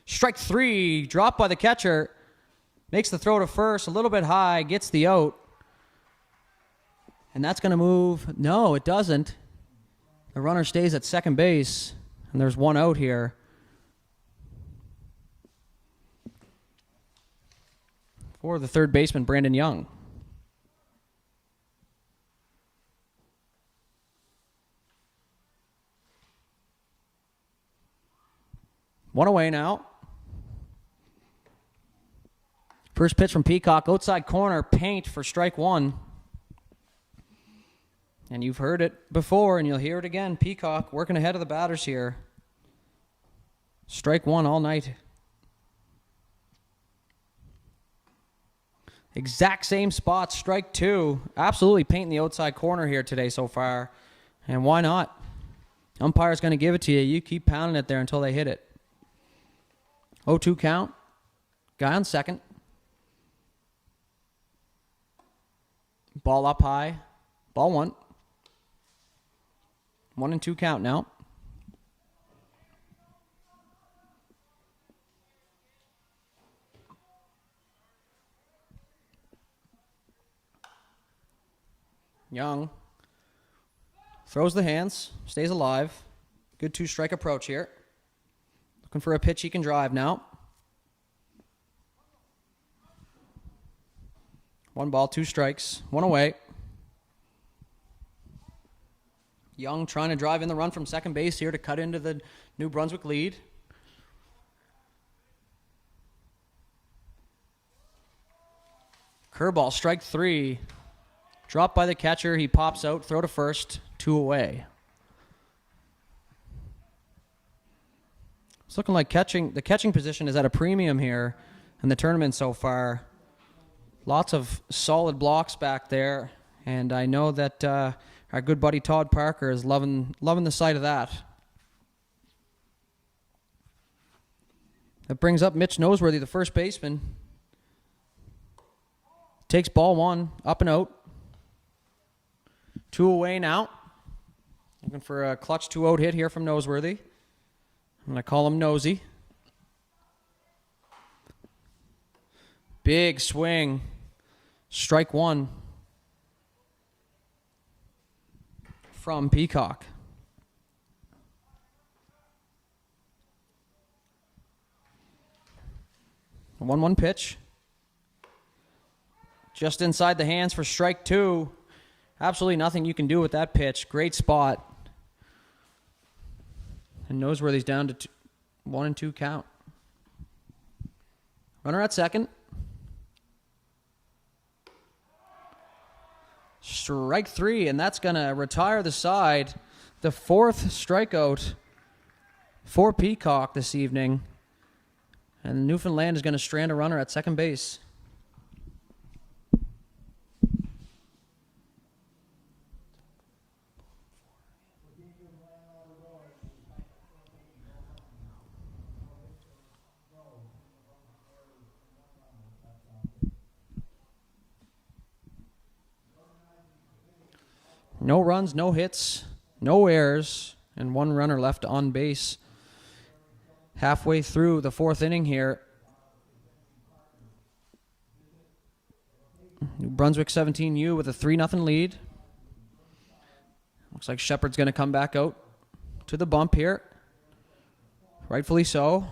Strike three, dropped by the catcher. Makes the throw to first, a little bit high, gets the out. And that's going to move. No, it doesn't. The runner stays at second base, and there's one out here. For the third baseman, Brandon Young. One away now. First pitch from Peacock, outside corner, paint for strike one. And you've heard it before, and you'll hear it again. Peacock working ahead of the batters here. Strike one all night. Exact same spot, strike two. Absolutely painting the outside corner here today so far. And why not? Umpire's going to give it to you. You keep pounding it there until they hit it. 0-2 count. Guy on second. Ball up high. Ball one. 1-2 count now. Young throws the hands, stays alive. Good two-strike approach here. Looking for a pitch he can drive now. 1 ball, 2 strikes, 1 away. Young trying to drive in the run from second base here to cut into the New Brunswick lead. Curveball, strike 3. Dropped by the catcher. He pops out, throw to first, 2 away. It's looking like the catching position is at a premium here in the tournament so far. Lots of solid blocks back there, and I know that our good buddy Todd Parker is loving the sight of that. That brings up Mitch Noseworthy, the first baseman. Takes ball 1, up and out. 2 away now. Looking for a clutch 2-out hit here from Noseworthy. I'm going to call him Nosy. Big swing. Strike 1 from Peacock. A 1-1 pitch. Just inside the hands for strike 2. Absolutely nothing you can do with that pitch. Great spot. And Noseworthy's down to 1-2 count. Runner at second. Strike 3, and that's going to retire the side. The 4th strikeout for Peacock this evening. And Newfoundland is going to strand a runner at second base. No runs, no hits, no errors, and 1 runner left on base. Halfway through the 4th inning here. New Brunswick 17U with a 3-0 lead. Looks like Shepard's going to come back out to the bump here. Rightfully so.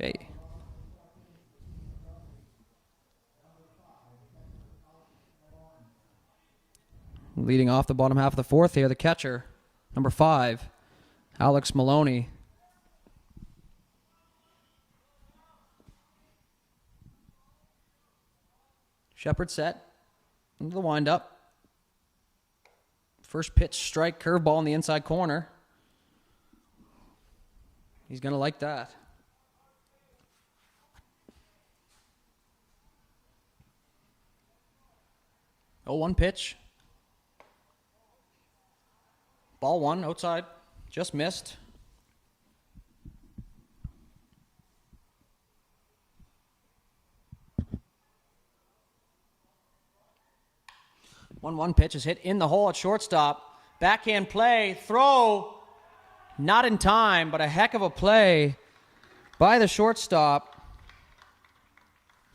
Okay. Leading off the bottom half of the 4th here, the catcher, number 5, Alex Maloney. Shepard set into the windup. First pitch, strike, curveball in the inside corner. He's going to like that. 0-1 pitch. Ball 1 outside. Just missed. One pitch is hit in the hole at shortstop. Backhand play. Throw. Not in time, but a heck of a play by the shortstop,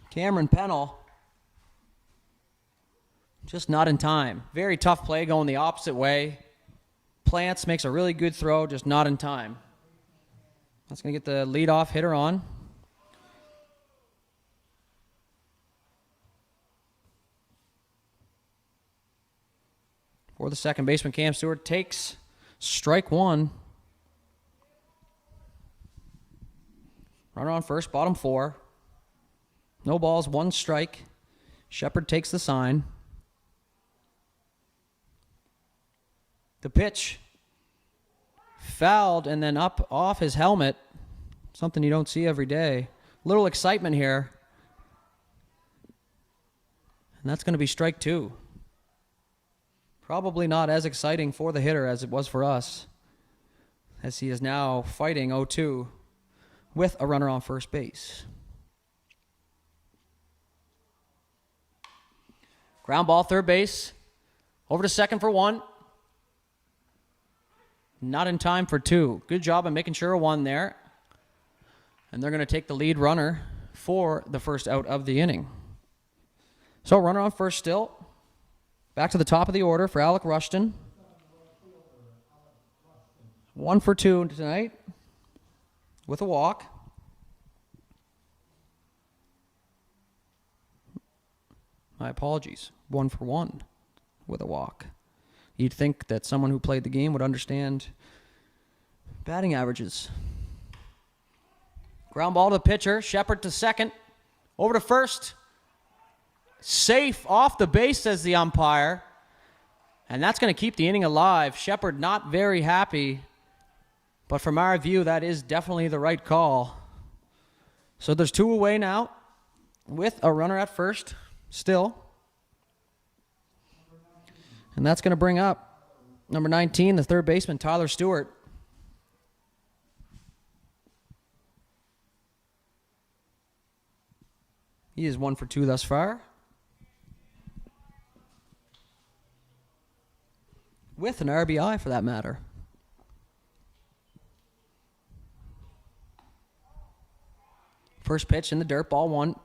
Cameron Pennell. Just not in time. Very tough play going the opposite way. Plants makes a really good throw, just not in time. That's going to get the leadoff hitter on. for the second baseman. Cam Stewart takes strike one. Runner on first, bottom 4. No balls, 1 strike. Shepard takes the sign. The pitch fouled and then up off his helmet. Something you don't see every day. Little excitement here. And that's going to be strike 2. Probably not as exciting for the hitter as it was for us, as he is now fighting 0-2 with a runner on first base. Ground ball, third base. Over to second for 1. Not in time for 2. Good job of making sure of 1 there. And they're going to take the lead runner for the first out of the inning. So runner on first still. Back to the top of the order for Alec Rushton. 1 for 2 tonight with a walk. My apologies. 1 for 1 with a walk. You'd think that someone who played the game would understand batting averages. Ground ball to the pitcher. Shepard to second. Over to first. Safe off the base, says the umpire. And that's going to keep the inning alive. Shepard not very happy. But from our view, that is definitely the right call. So there's 2 away now with a runner at first still. And that's going to bring up number 19, the third baseman, Tyler Stewart. He is 1 for 2 thus far, with an RBI for that matter. First pitch in the dirt, ball 1.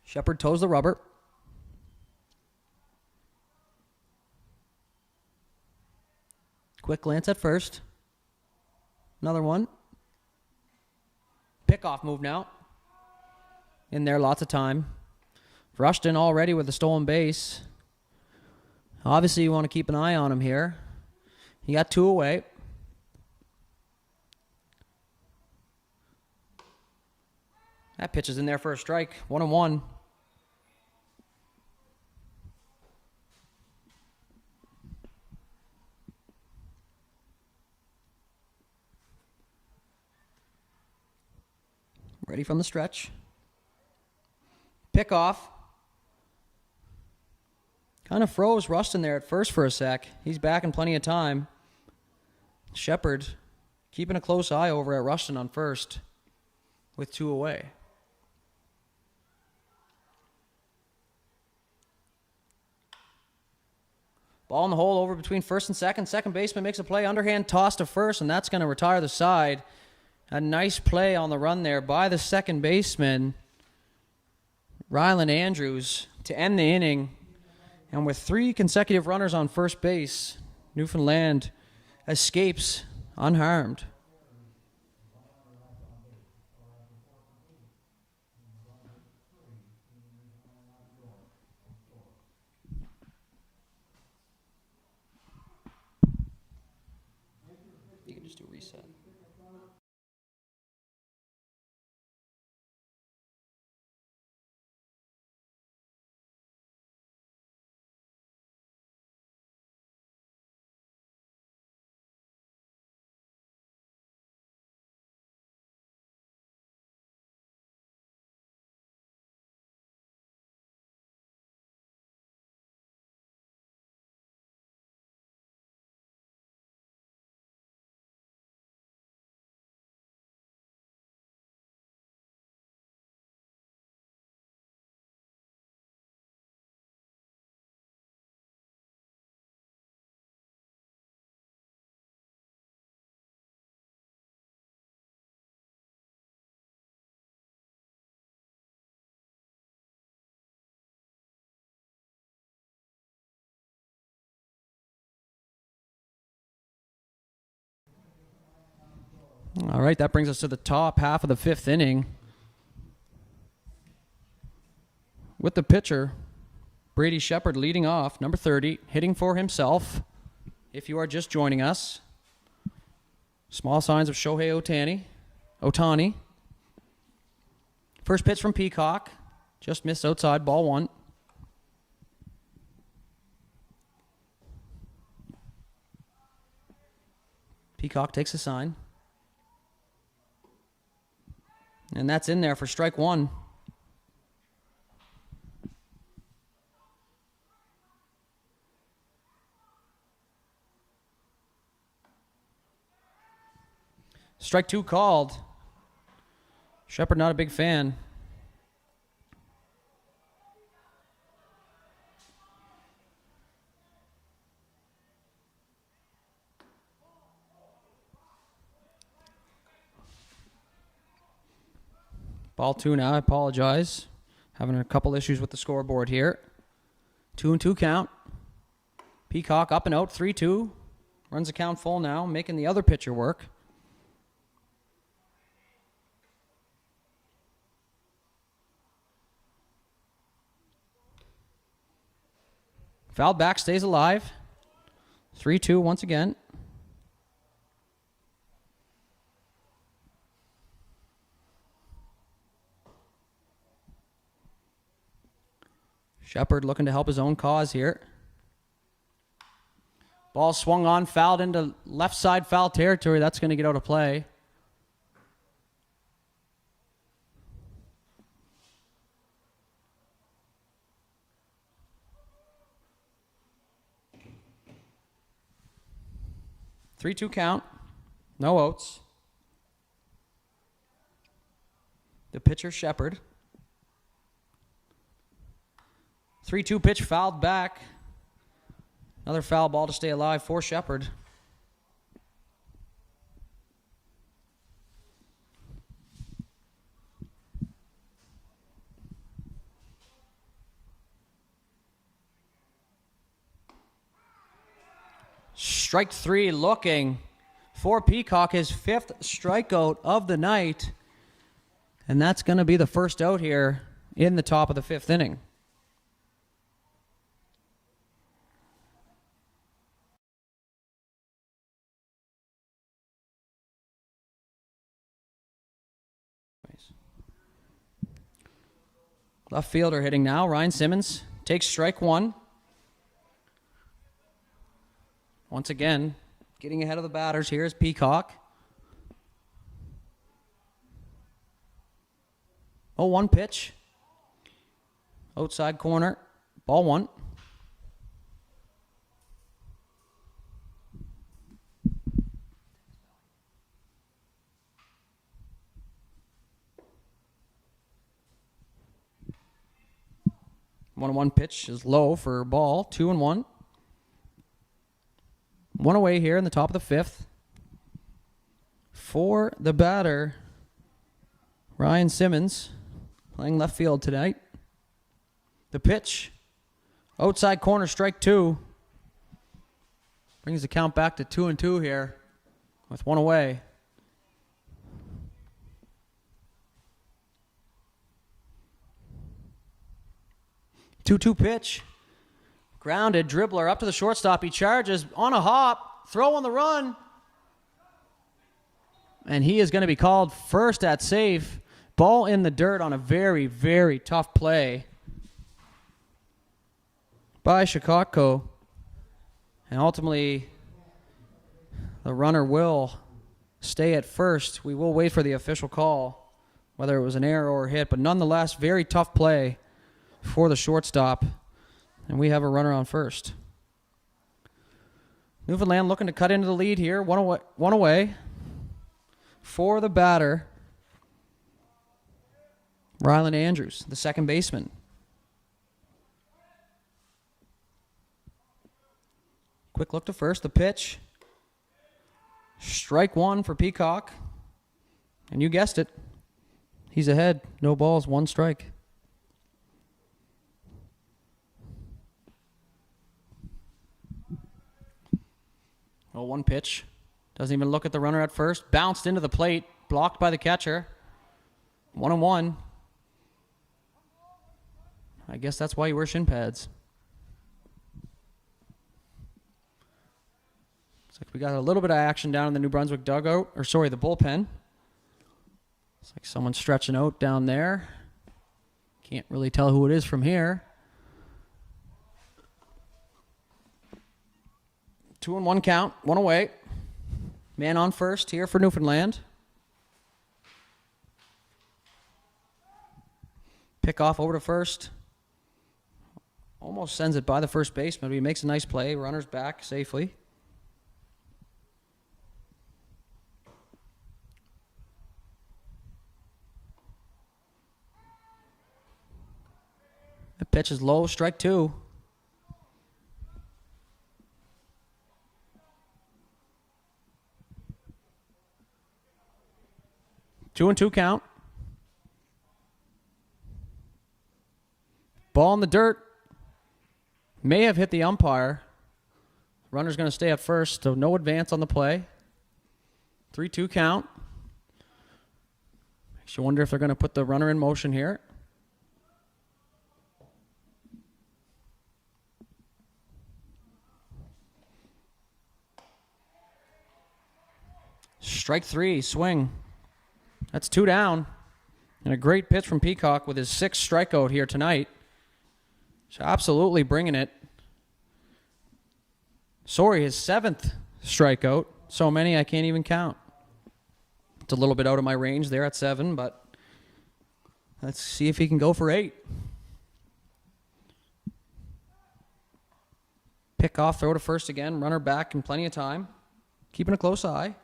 Shepard toes the rubber. Quick glance at first. Another one. Pickoff move now. In there, lots of time. Rushton already with a stolen base. Obviously, you want to keep an eye on him here. He got 2 away. That pitch is in there for a strike. 1-1. Ready from the stretch. Pickoff. Kind of froze Rushton there at first for a sec. He's back in plenty of time. Shepard keeping a close eye over at Rushton on first with 2 away. Ball in the hole over between first and second. Second baseman makes a play. Underhand toss to first, and that's going to retire the side. A nice play on the run there by the second baseman, Rylan Andrews, to end the inning. And with 3 consecutive runners on first base, Newfoundland escapes unharmed. You can just do a reset. All right, that brings us to the top half of the 5th inning. With the pitcher, Brady Shepard leading off, number 30, hitting for himself. If you are just joining us, small signs of Shohei Ohtani. First pitch from Peacock, just missed outside, ball 1. Peacock takes a sign. And that's in there for strike 1. Strike 2 called. Shepard not a big fan. Ball 2 now, I apologize. Having a couple issues with the scoreboard here. 2-2 count. Peacock up and out, 3-2. Runs the count full now, making the other pitcher work. Fouled back, stays alive. 3-2 once again. Shepard looking to help his own cause here. Ball swung on, fouled into left side foul territory. That's going to get out of play. Three-two count. No outs. The pitcher, Shepard. 3-2 pitch fouled back. Another foul ball to stay alive for Shepard. Strike 3 looking for Peacock, his 5th strikeout of the night. And that's going to be the first out here in the top of the 5th inning. Left fielder hitting now. Ryan Simmons takes strike 1. Once again, getting ahead of the batters here is Peacock. 0-1 pitch. Outside corner. Ball 1. One pitch is low for ball. 2-1. One away here in the top of the 5th. For the batter, Ryan Simmons, playing left field tonight. The pitch, outside corner, strike 2. Brings the count back to 2-2 here with one away. Two-two pitch. Grounded, dribbler up to the shortstop. He charges on a hop, throw on the run. And he is going to be called first at safe. Ball in the dirt on a very, very tough play by Chicago. And ultimately, the runner will stay at first. We will wait for the official call, whether it was an error or a hit. But nonetheless, very tough play for the shortstop, and we have a runner on first. Newfoundland looking to cut into the lead here. One away for the batter, Ryland Andrews, the second baseman. Quick look to first. The pitch. Strike 1 for Peacock. And you guessed it. He's ahead. No balls, 1 strike. 0-1 pitch. Doesn't even look at the runner at first. Bounced into the plate. Blocked by the catcher. 1-1. I guess that's why you wear shin pads. like we got a little bit of action down in the New Brunswick dugout, or sorry, the bullpen. It's like someone's stretching out down there. Can't really tell who it is from here. 2-1 count, one away. Man on first here for Newfoundland. Pick off over to first. Almost sends it by the first baseman, but he makes a nice play. Runner's back safely. The pitch is low, strike two. Two and two count. Ball in the dirt. May have hit the umpire. Runner's going to stay at first, so no advance on the play. 3-2 count. Makes you wonder if they're going to put the runner in motion here. Strike three, swing. That's two down. And a great pitch from Peacock with his sixth strikeout here tonight. So absolutely bringing it. Sorry, his seventh strikeout. So many I can't even count. It's a little bit out of my range there at 7, but let's see if he can go for 8. Pick off, throw to first again. Runner back in plenty of time. Keeping a close eye.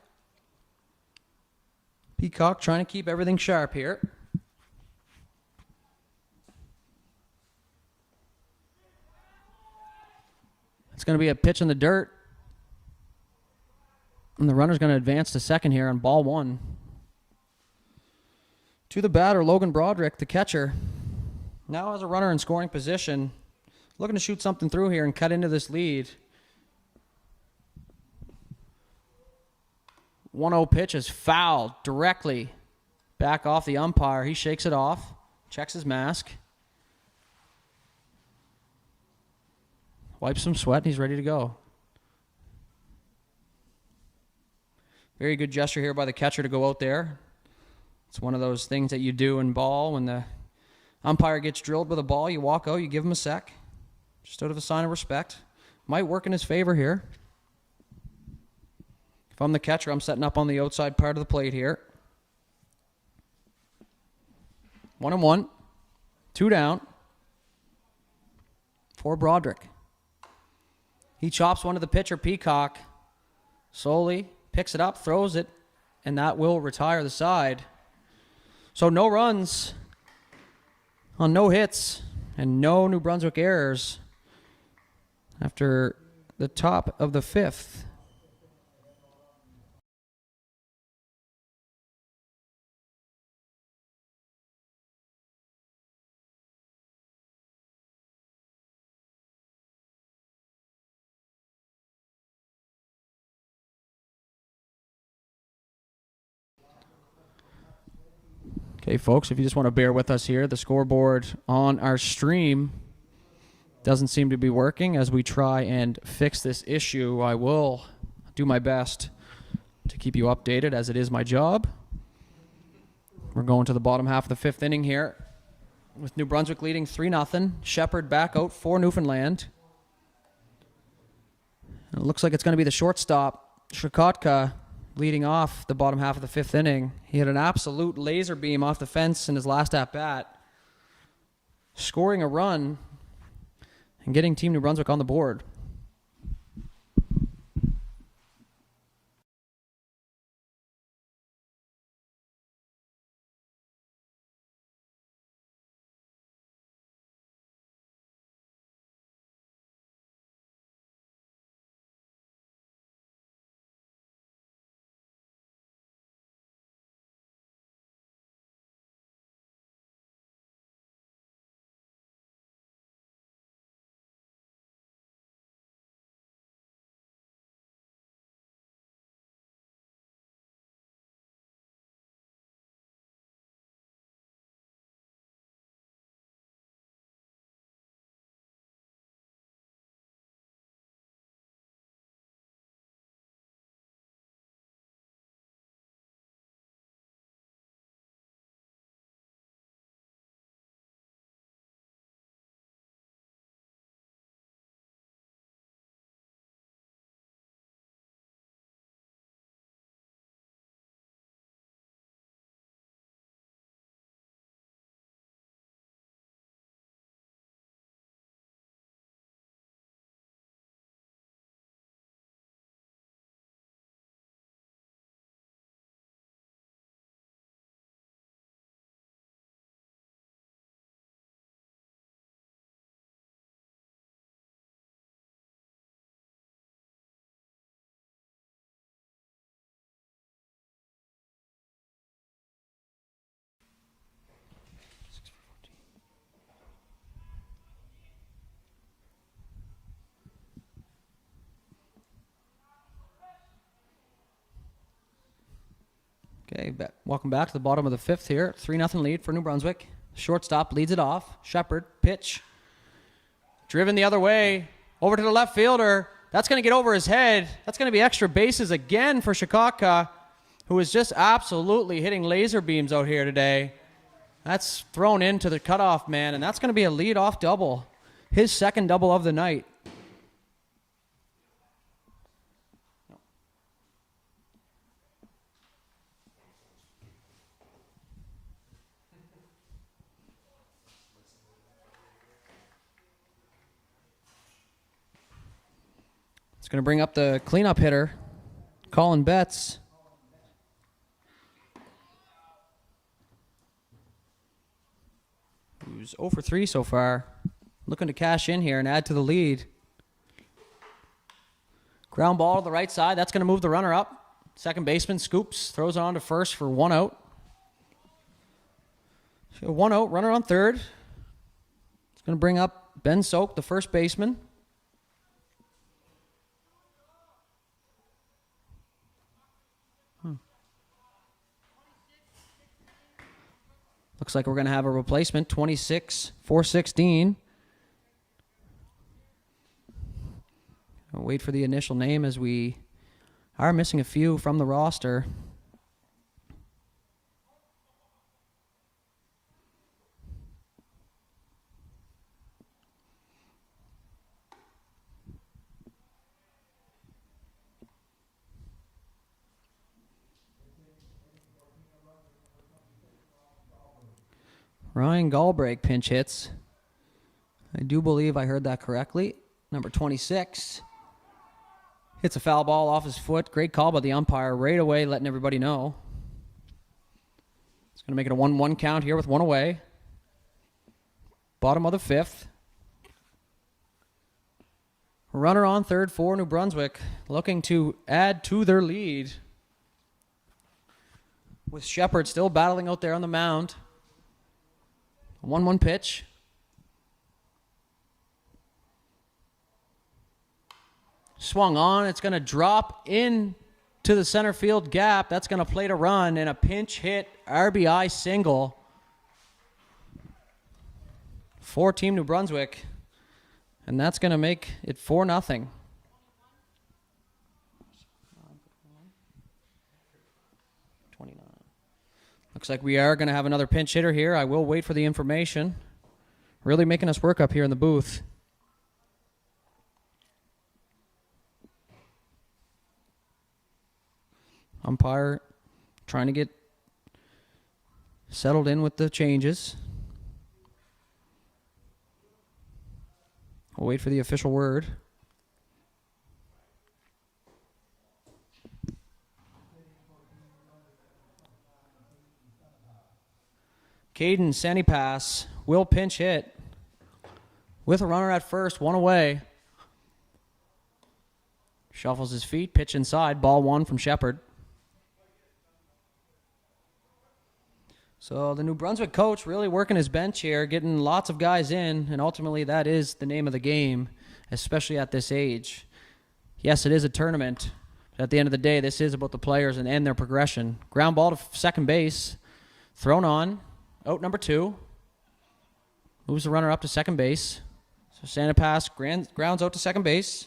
Peacock trying to keep everything sharp here. It's going to be a pitch in the dirt. And the runner's going to advance to second here on ball 1. To the batter, Logan Broderick, the catcher. Now has a runner in scoring position. Looking to shoot something through here and cut into this lead. 1-0 pitch is fouled directly back off the umpire. He shakes it off, checks his mask, wipes some sweat, and he's ready to go. Very good gesture here by the catcher to go out there. It's one of those things that you do in ball. When the umpire gets drilled with a ball, you walk out, you give him a sec. Just out of a sign of respect. Might work in his favor here. If I'm the catcher, I'm setting up on the outside part of the plate here. 1-1. 2 down. For Broderick. He chops one to the pitcher, Peacock. Slowly picks it up, throws it, and that will retire the side. So no runs on no hits and no New Brunswick errors after the top of the 5th. Okay, folks, if you just want to bear with us here, the scoreboard on our stream doesn't seem to be working. As we try and fix this issue, I will do my best to keep you updated, as it is my job. We're going to the bottom half of the 5th inning here with New Brunswick leading 3-0. Shepard back out for Newfoundland. And it looks like it's going to be the shortstop, Shikotka, leading off the bottom half of the 5th inning. He had an absolute laser beam off the fence in his last at-bat, scoring a run and getting Team New Brunswick on the board. Okay, welcome back to the bottom of the fifth here. 3-0 lead for New Brunswick. Shortstop leads it off. Shepard, pitch. Driven the other way. Over to the left fielder. That's going to get over his head. That's going to be extra bases again for Shikaka, who is just absolutely hitting laser beams out here today. That's thrown into the cutoff man, and that's going to be a lead-off double. His second double of the night. It's going to bring up the cleanup hitter, Colin Betts. Who's 0 for 3 so far. Looking to cash in here and add to the lead. Ground ball to the right side. That's going to move the runner up. Second baseman scoops, throws it on to first for 1 out. So 1 out, runner on third. It's going to bring up Ben Soak, the first baseman. Looks like we're going to have a replacement, 26 for 16. I'll wait for the initial name as we are missing a few from the roster. Ryan Galbraith pinch hits. I do believe I heard that correctly. Number 26 hits a foul ball off his foot. Great call by the umpire right away, letting everybody know. It's going to make it a 1-1 count here with 1 away. Bottom of the fifth. Runner on third for New Brunswick, looking to add to their lead. With Shepard still battling out there on the mound. 1-1 pitch. Swung on. It's going to drop in to the center field gap. That's going to plate a run and a pinch hit RBI single for Team New Brunswick. And that's going to make it 4-0. Looks like we are going to have another pinch hitter here. I will wait for the information. Really making us work up here in the booth. Umpire trying to get settled in with the changes. We'll wait for the official word. Caden Sanipass will pinch hit with a runner at first, 1 away. Shuffles his feet, pitch inside, ball 1 from Shepard. So the New Brunswick coach really working his bench here, getting lots of guys in, and ultimately that is the name of the game, especially at this age. Yes, it is a tournament, but at the end of the day, this is about the players and their progression. Ground ball to second base, thrown on. Out number 2. Moves the runner up to second base. So Sanipass grounds out to second base.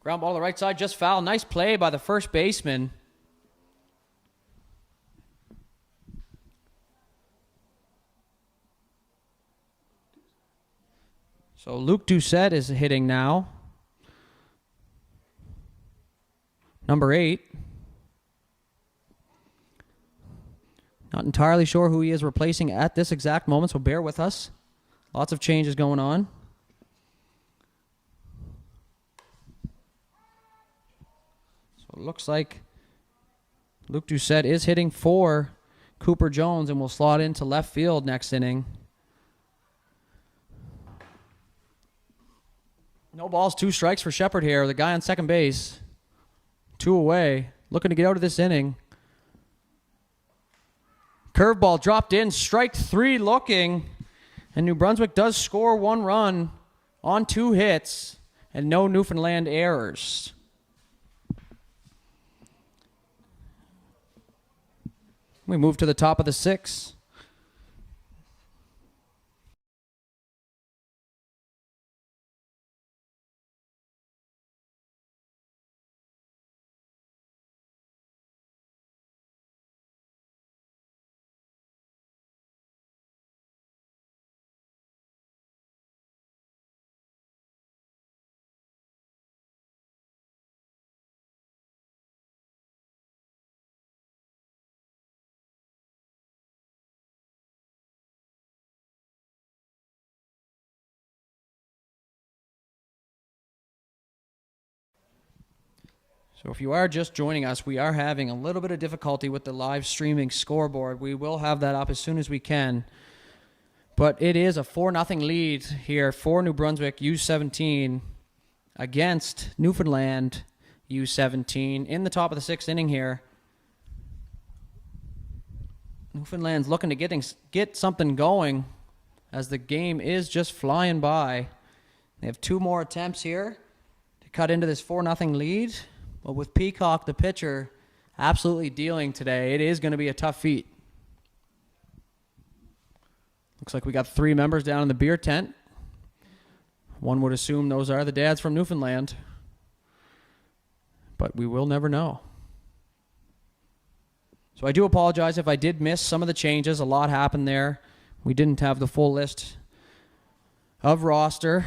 Ground ball to the right side, just foul. Nice play by the first baseman. So Luke Doucette is hitting now. Number 8. Not entirely sure who he is replacing at this exact moment, so bear with us. Lots of changes going on. It looks like Luke Doucette is hitting for Cooper Jones and will slot into left field next inning. No balls, 2 strikes for Shepard here. The guy on second base. 2 away. Looking to get out of this inning. Curveball dropped in. Strike 3 looking. And New Brunswick does score 1 run on 2 hits. And no Newfoundland errors. We move to the top of the 6th. So if you are just joining us, we are having a little bit of difficulty with the live streaming scoreboard. We will have that up as soon as we can. But it is a 4-0 lead here for New Brunswick u17 against Newfoundland u17 in the top of the 6th inning here. Newfoundland's looking to get something going as the game is just flying by. They have 2 more attempts here to cut into this 4-0 lead. But with Peacock, the pitcher, absolutely dealing today, it is going to be a tough feat. Looks like we got 3 members down in the beer tent. One would assume those are the dads from Newfoundland. But we will never know. So I do apologize if I did miss some of the changes. A lot happened there. We didn't have the full list of roster.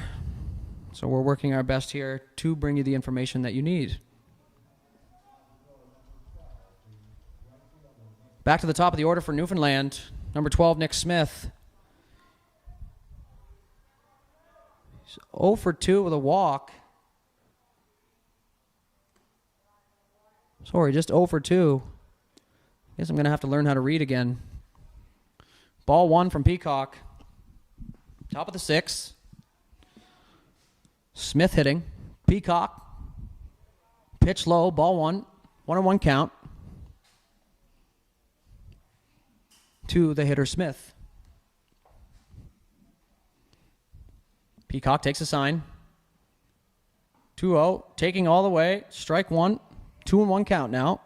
So we're working our best here to bring you the information that you need. Back to the top of the order for Newfoundland. Number 12, Nick Smith. He's 0 for 2 with a walk. Sorry, just 0 for 2. Guess I'm going to have to learn how to read again. Ball 1 from Peacock. Top of the 6th. Smith hitting. Peacock. Pitch low. Ball 1. 1-1 count. To the hitter Smith. Peacock takes a sign. 2-0. Taking all the way. Strike 1. 2-1 count now.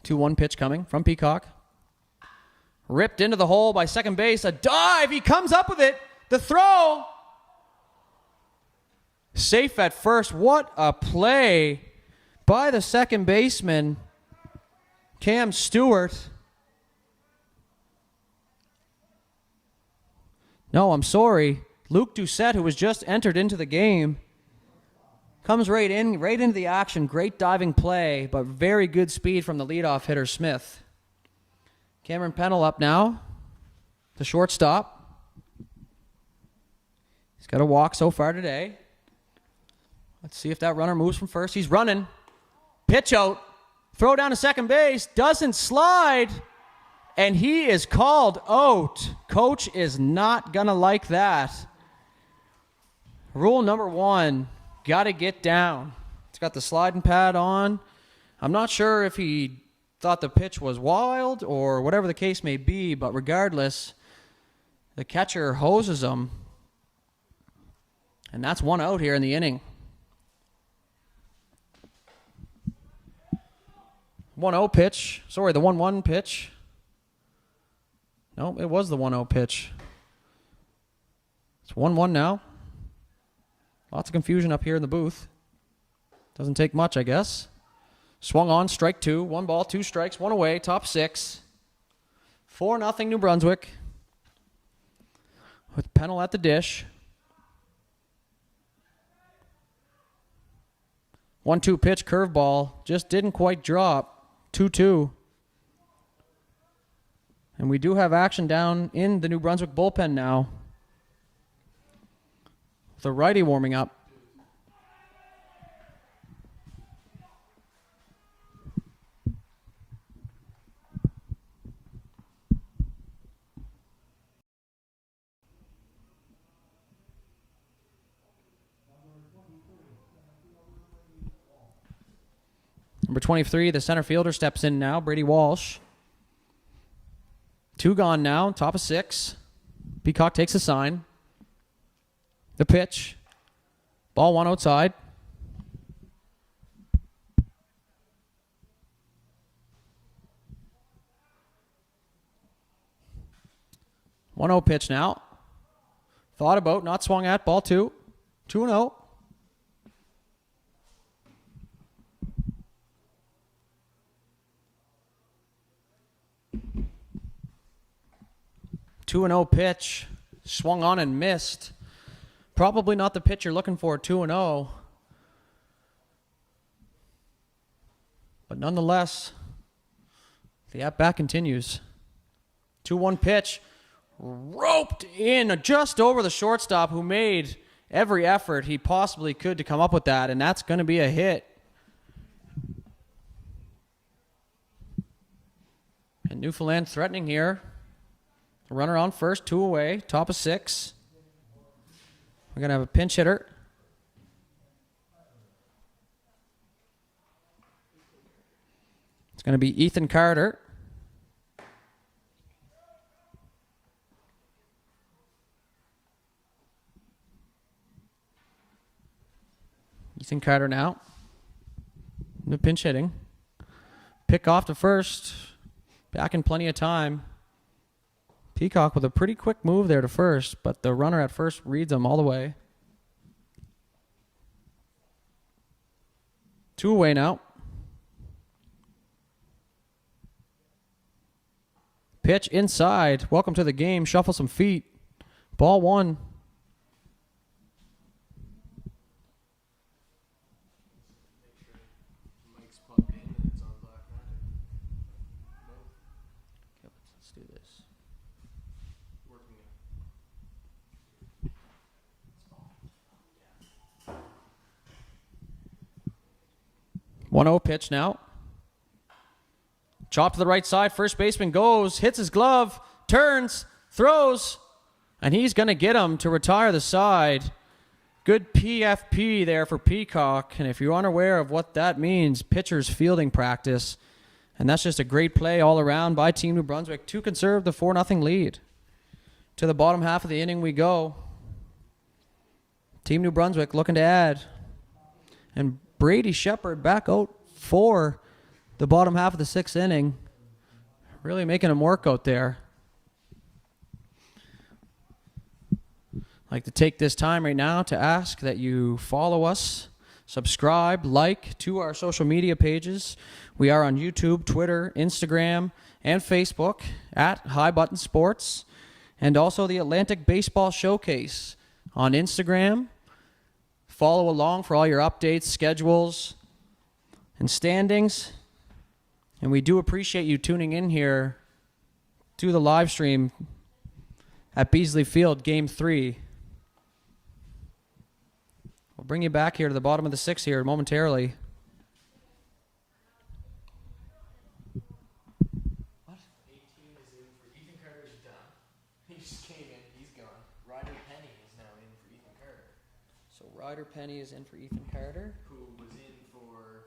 Two-one pitch coming from Peacock. Ripped into the hole by second base. A dive. He comes up with it. The throw. Safe at first. What a play by the second baseman, Cam Stewart. No, I'm sorry. Luke Doucette, who was just entered into the game, comes right into the action. Great diving play, but very good speed from the leadoff hitter, Smith. Cameron Pennell up now, the shortstop. He's got a walk so far today. Let's see if that runner moves from first. He's running. Pitch out. Throw down to second base. Doesn't slide. And he is called out. Coach is not going to like that. Rule number 1, got to get down. It's got the sliding pad on. I'm not sure if he thought the pitch was wild or whatever the case may be, but regardless, the catcher hoses him. And that's 1 out here in the inning. 1-0 pitch. Sorry, the 1-1 pitch. No, it was the 1-0 pitch. It's 1-1 now. Lots of confusion up here in the booth. Doesn't take much, I guess. Swung on, strike 2. 1 ball, 2 strikes, 1 away, top 6. 4-0 New Brunswick. With Pennell at the dish. 1-2 pitch, curveball. Just didn't quite drop. 2-2. And we do have action down in the New Brunswick bullpen now. The righty warming up. Number 23, the center fielder, steps in now, Brady Walsh. 2 gone now, top of 6. Peacock takes a sign. The pitch. Ball 1 outside. One 0 pitch now. Thought about, not swung at, ball 2. 2-0. Two and 0 pitch, swung on and missed. Probably not the pitch you're looking for, 2-0. But nonetheless, the at-bat continues. 2-1 pitch, roped in just over the shortstop, who made every effort he possibly could to come up with that, and that's going to be a hit. And Newfoundland threatening here. Runner on first, 2 away, top of 6. We're going to have a pinch hitter. It's going to be Ethan Carter. Ethan Carter now. The pinch hitting. Pick off to first. Back in plenty of time. Peacock with a pretty quick move there to first, but the runner at first reads him all the way. 2 away now. Pitch inside. Welcome to the game. Shuffle some feet. Ball 1. Let's do this. 1-0 pitch now. Chop to the right side. First baseman goes, hits his glove, turns, throws, and he's going to get him to retire the side. Good PFP there for Peacock. And if you're unaware of what that means, pitcher's fielding practice. And that's just a great play all around by Team New Brunswick to conserve the 4-0 lead. To the bottom half of the inning we go. Team New Brunswick looking to add. And Brady Shepard back out for the bottom half of the 6th inning. Really making him work out there. I'd like to take this time right now to ask that you follow us, subscribe, like to our social media pages. We are on YouTube, Twitter, Instagram, and Facebook at High Button Sports, and also the Atlantic Baseball Showcase on Instagram. Follow along for all your updates, schedules, and standings. And we do appreciate you tuning in here to the live stream at Beasley Field, Game 3. We'll bring you back here to the bottom of the 6th here momentarily. What? 18 is in for Ethan Carter's done. He just came in, he's gone. Ryder Penny is now in for Ethan Carter. So Ryder Penny is in for Ethan Carter. Who was in for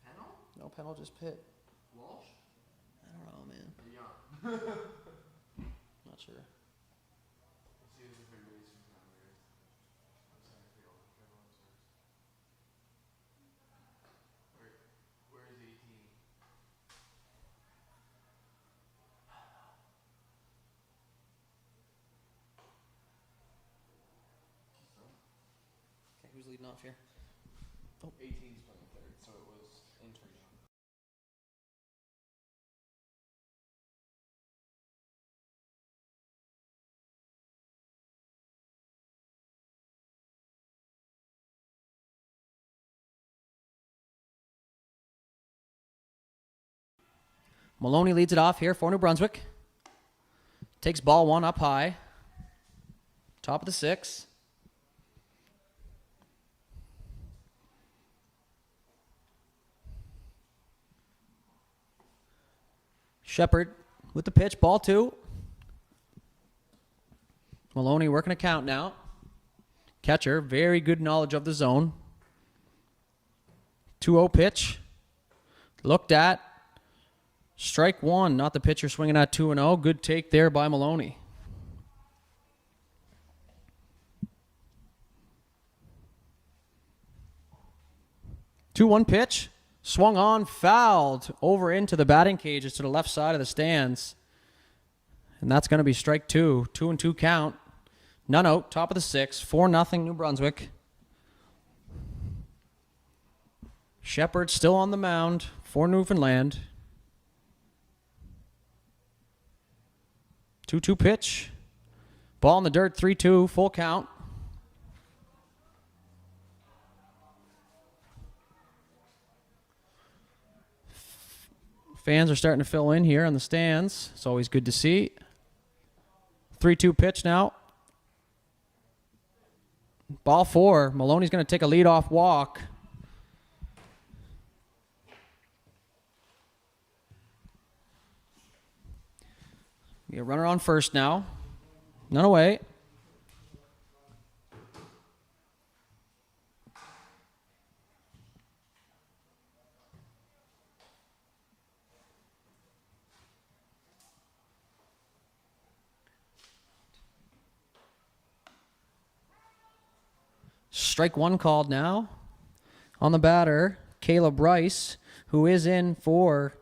Pennell? No, Pennell just hit. Walsh? I don't know, man. Or Young? Not sure. Let's see who's the third baseman now. I'm sorry, I forgot what Pennell was first. Where is 18? Okay, who's leading off here? 18's playing third, so it was in for Young. Maloney leads it off here for New Brunswick. Takes ball 1 up high. Top of the 6th. Shepard with the pitch, ball 2. Maloney working a count now. Catcher, very good knowledge of the zone. 2-0 pitch. Looked at. Strike one. Not the pitcher swinging at 2-0. Good take there by Maloney. Two-one pitch. Swung on, fouled over into the batting cages to the left side of the stands. And that's going to be strike two. 2-2 count. None out. Top of the sixth. 4-0 New Brunswick. Shepard still on the mound for Newfoundland. 2-2 pitch. Ball in the dirt. 3-2. Full count. Fans are starting to fill in here on the stands. It's always good to see. 3-2 pitch now. Ball four. Maloney's going to take a leadoff walk. A runner on first now. None away. Strike one called now. On the batter, Caleb Rice, who is in for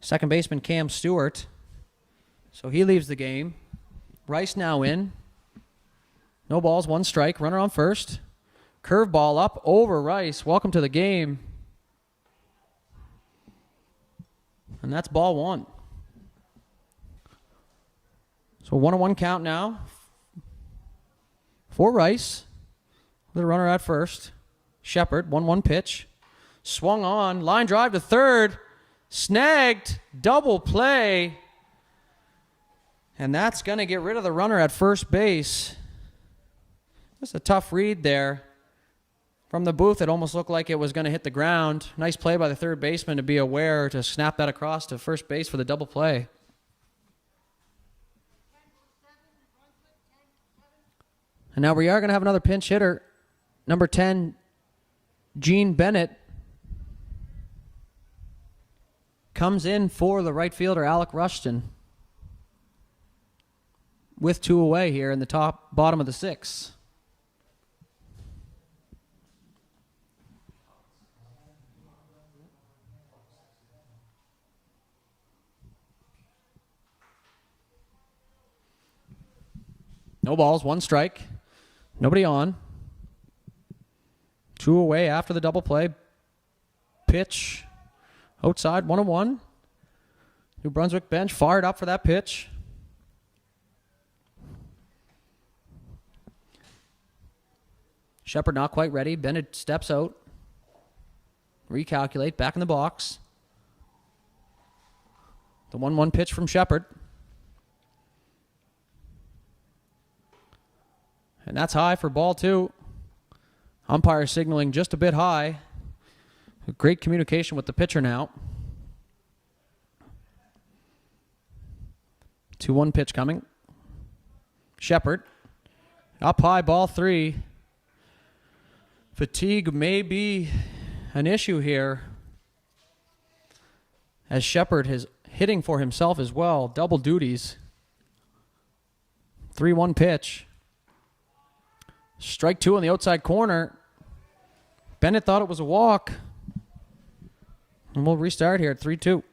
second baseman Cam Stewart. So he leaves the game. Rice now in. No balls, one strike. Runner on first. Curveball up over Rice. Welcome to the game. And that's ball one. So 1-1 count now for Rice. The runner at first. Shepard, 1-1 pitch. Swung on. Line drive to third. Snagged. Double play. And that's going to get rid of the runner at first base. Just a tough read there. From the booth, it almost looked like it was going to hit the ground. Nice play by the third baseman to be aware to snap that across to first base for the double play. And now we are going to have another pinch hitter. Number 10, Gene Bennett, comes in for the right fielder, Alec Rushton, with two away here in the bottom of the sixth. No balls, one strike. Nobody on. Two away after the double play. Pitch. Outside, 1-1. New Brunswick bench fired up for that pitch. Shepard not quite ready. Bennett steps out. Recalculate. Back in the box. The 1-1 pitch from Shepard. And that's high for ball two. Umpire signaling just a bit high. Great communication with the pitcher now. 2-1 pitch coming. Shepard. Up high, ball three. Fatigue may be an issue here, as Shepard is hitting for himself as well. Double duties. 3-1 pitch. Strike two on the outside corner. Bennett thought it was a walk. And we'll restart here at 3-2.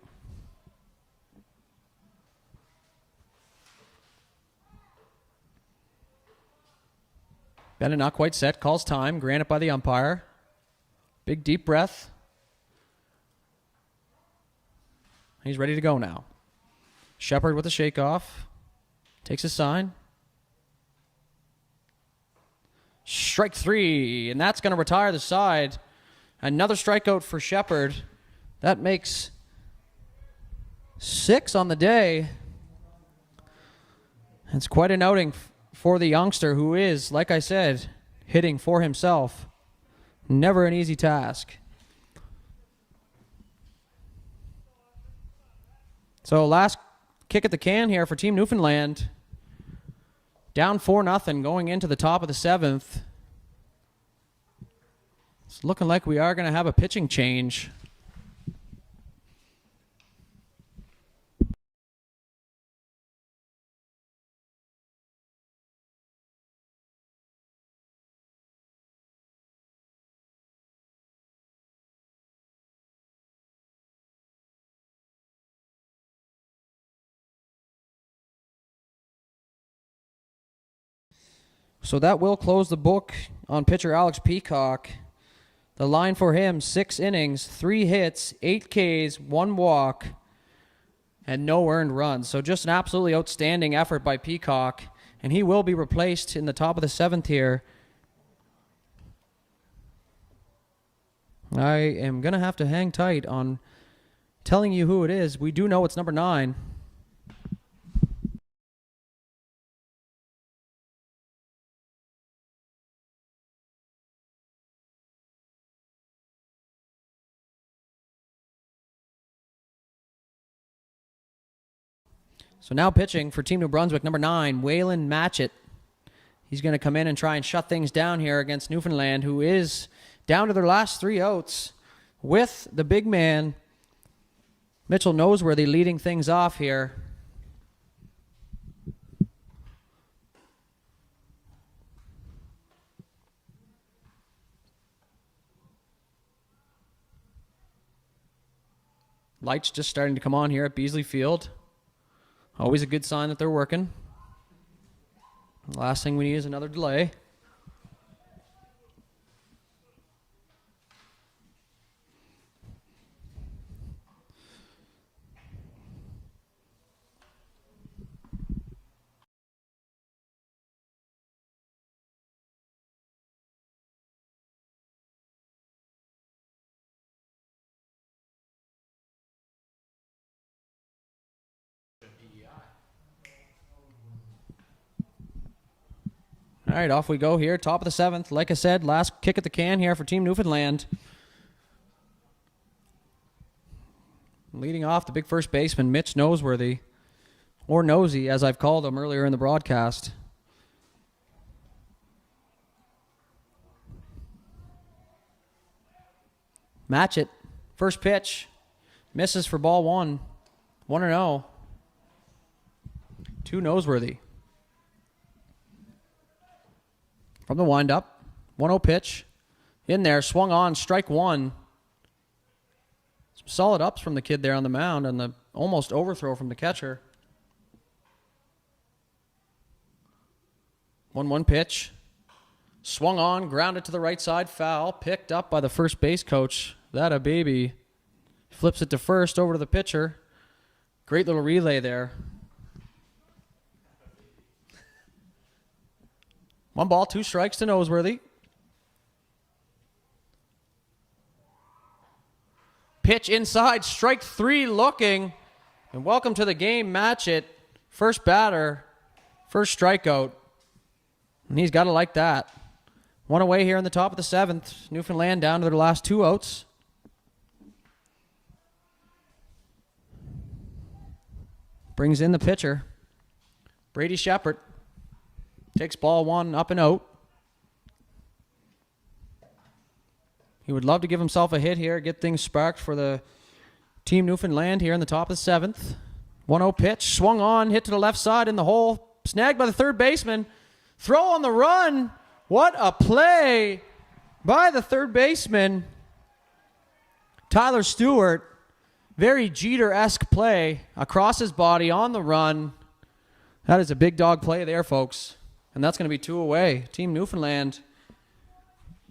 Bennett not quite set. Calls time. Granted by the umpire. Big deep breath. He's ready to go now. Shepard with a shakeoff. Takes a sign. Strike three, and that's going to retire the side. Another strikeout for Shepard. That makes 6 on the day. It's quite an outing for the youngster who is, like I said, hitting for himself. Never an easy task. So last kick at the can here for Team Newfoundland. Down 4-0 going into the top of the 7th. It's looking like we are going to have a pitching change. So that will close the book on pitcher Alex Peacock. The line for him, 6 innings, 3 hits, 8 Ks, 1 walk, and no earned runs. So just an absolutely outstanding effort by Peacock. And he will be replaced in the top of the 7th here. I am going to have to hang tight on telling you who it is. We do know it's number 9. So now pitching for Team New Brunswick, number 9, Waylon Matchett. He's going to come in and try and shut things down here against Newfoundland, who is down to their last 3 outs with the big man, Mitchell Noseworthy, leading things off here. Lights just starting to come on here at Beasley Field. Always a good sign that they're working. The last thing we need is another delay. All right, off we go here. Top of the 7th. Like I said, last kick at the can here for Team Newfoundland. Leading off, the big first baseman, Mitch Noseworthy. Or Nosy, as I've called him earlier in the broadcast. Matchett, first pitch. Misses for ball 1. 1-0. To Noseworthy. From the windup, 1-0 pitch. In there, swung on, strike 1. Some solid ups from the kid there on the mound, and the almost overthrow from the catcher. 1-1 pitch. Swung on, grounded to the right side, foul. Picked up by the first base coach. That a baby. Flips it to first, over to the pitcher. Great little relay there. 1 ball, 2 strikes to Noseworthy. Pitch inside, strike 3 looking. And welcome to the game, Matchett. First batter, first strikeout. And he's got to like that. 1 away here in the top of the 7th. Newfoundland down to their last 2 outs. Brings in the pitcher, Brady Shepard. Takes ball 1 up and out. He would love to give himself a hit here, get things sparked for the Team Newfoundland here in the top of the 7th. 1-0 pitch, swung on, hit to the left side in the hole, snagged by the third baseman. Throw on the run. What a play by the third baseman, Tyler Stewart. Very Jeter-esque play across his body on the run. That is a big dog play there, folks. And that's going to be 2 away. Team Newfoundland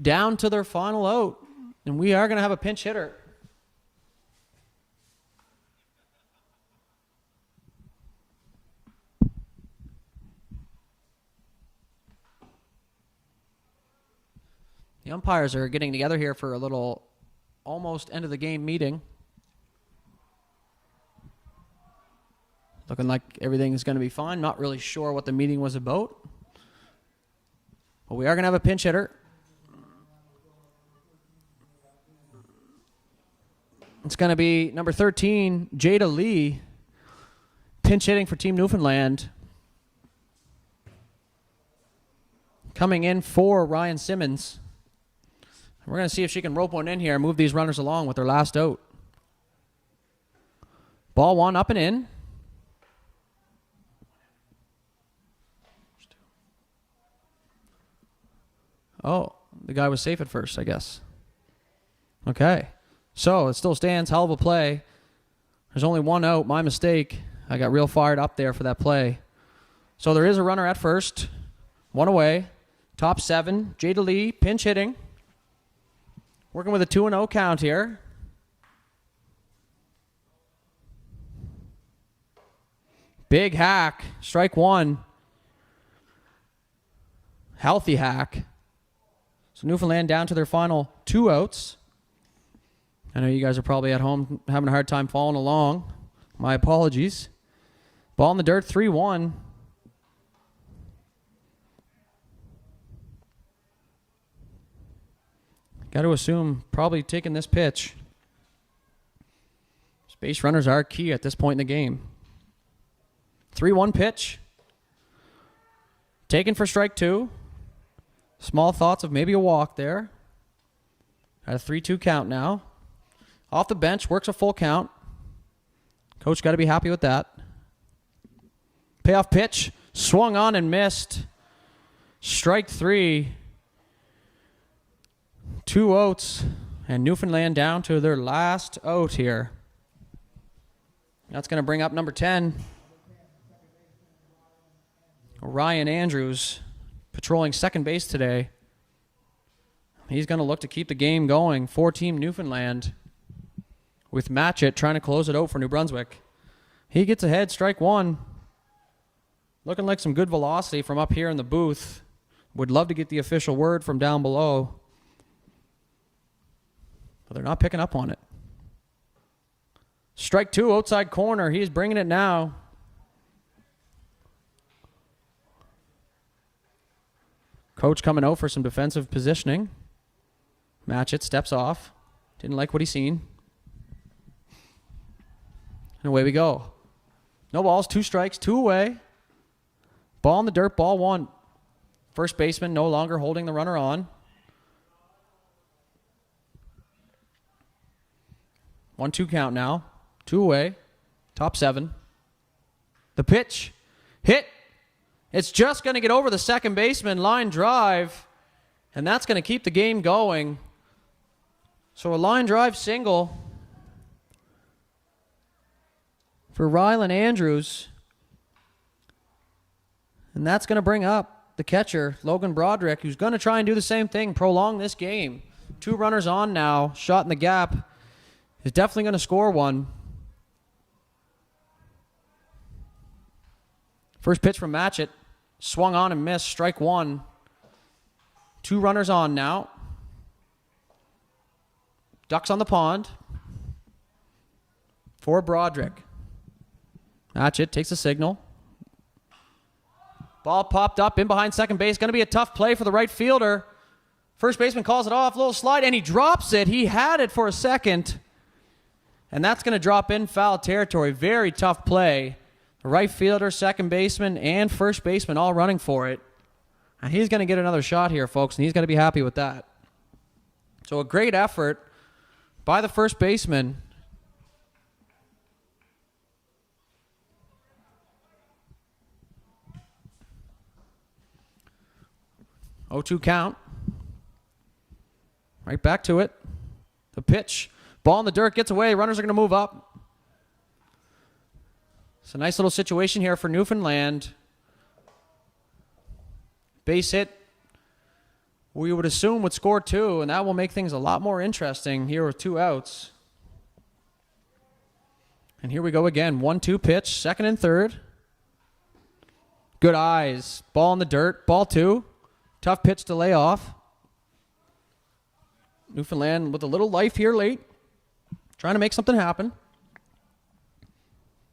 down to their final out. And we are going to have a pinch hitter. The umpires are getting together here for a little almost end of the game meeting. Looking like everything's going to be fine. Not really sure what the meeting was about. But we are going to have a pinch hitter. It's going to be number 13, Jada Lee, pinch hitting for Team Newfoundland. Coming in for Ryan Simmons. We're going to see if she can rope one in here and move these runners along with their last out. Ball one up and in. Oh, the guy was safe at first, I guess. Okay. So it still stands. Hell of a play. There's only one out. My mistake. I got real fired up there for that play. So there is a runner at first. One away. Top 7. Jada Lee, pinch hitting. Working with a 2-0 count here. Big hack. Strike one. Healthy hack. So Newfoundland down to their final 2 outs. I know you guys are probably at home having a hard time following along. My apologies. Ball in the dirt, 3-1. Got to assume probably taking this pitch. Base runners are key at this point in the game. 3-1 pitch. Taken for strike 2. Small thoughts of maybe a walk there. Got a 3-2 count now. Off the bench, works a full count. Coach got to be happy with that. Payoff pitch. Swung on and missed. Strike 3. 2 outs. And Newfoundland down to their last out here. That's going to bring up number 10. Ryan Andrews. Patrolling second base today. He's going to look to keep the game going for Team Newfoundland with Matchett trying to close it out for New Brunswick. He gets ahead, strike 1. Looking like some good velocity from up here in the booth. Would love to get the official word from down below. But they're not picking up on it. Strike 2, outside corner. He's bringing it now. Coach coming out for some defensive positioning. Matchett steps off. Didn't like what he seen. And away we go. No balls, 2 strikes, 2 away. Ball in the dirt, ball 1. First baseman no longer holding the runner on. 1-2 count now. 2 away. Top 7. The pitch. Hit. It's just going to get over the second baseman. Line drive. And that's going to keep the game going. So a line drive single for Rylan Andrews. And that's going to bring up the catcher, Logan Broderick, who's going to try and do the same thing, prolong this game. 2 runners on now. Shot in the gap. Is definitely going to score one. First pitch from Matchett. Swung on and missed. Strike 1. 2 runners on now. Ducks on the pond. For Broderick. Matchett takes a signal. Ball popped up in behind second base. Going to be a tough play for the right fielder. First baseman calls it off. Little slide, and he drops it. He had it for a second. And that's going to drop in foul territory. Very tough play. The right fielder, second baseman, and first baseman all running for it. And he's going to get another shot here, folks, and he's going to be happy with that. So a great effort by the first baseman. Oh, 2 count. Right back to it. The pitch. Ball in the dirt, gets away. Runners are going to move up. It's a nice little situation here for Newfoundland. Base hit, we would assume would score 2, and that will make things a lot more interesting here with 2 outs. And here we go again. 1-2 pitch, second and third. Good eyes. Ball in the dirt. Ball 2. Tough pitch to lay off. Newfoundland with a little life here late. Trying to make something happen.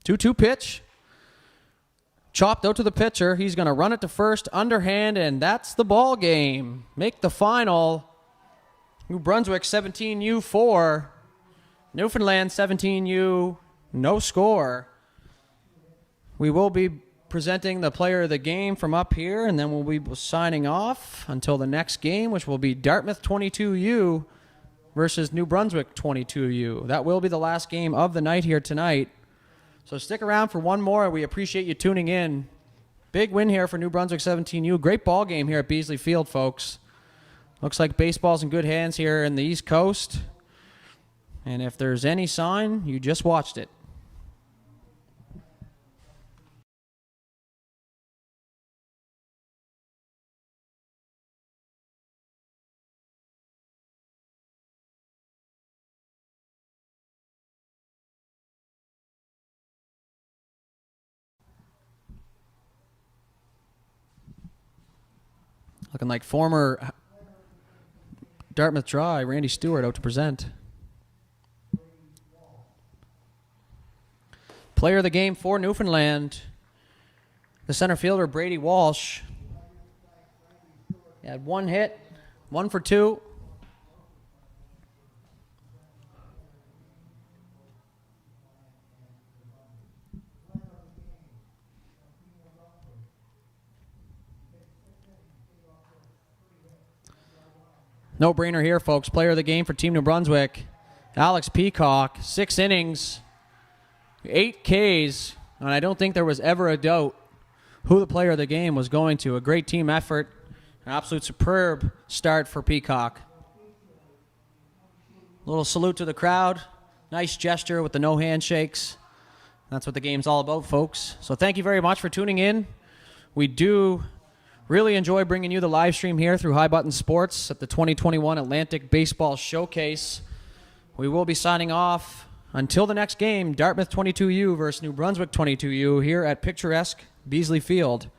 2-2 pitch. Chopped out to the pitcher. He's going to run it to first, underhand, and that's the ball game. Make the final. New Brunswick 17U4. Newfoundland 17U, no score. We will be presenting the player of the game from up here, and then we'll be signing off until the next game, which will be Dartmouth 22U versus New Brunswick 22U. That will be the last game of the night here tonight. So stick around for one more. We appreciate you tuning in. Big win here for New Brunswick 17U. Great ball game here at Beasley Field, folks. Looks like baseball's in good hands here in the East Coast. And if there's any sign, you just watched it. Looking like former Dartmouth Dry, Randy Stewart, out to present. Player of the game for Newfoundland, the center fielder, Brady Walsh. He had one hit, 1 for 2. No-brainer here, folks. Player of the game for Team New Brunswick, Alex Peacock. 6 innings, 8 Ks, and I don't think there was ever a doubt who the player of the game was going to. A great team effort, an absolute superb start for Peacock. Little salute to the crowd. Nice gesture with the no handshakes. That's what the game's all about, folks. So thank you very much for tuning in. We do really enjoy bringing you the live stream here through High Button Sports at the 2021 Atlantic Baseball Showcase. We will be signing off until the next game, Dartmouth 22U versus New Brunswick 22U here at picturesque Beasley Field.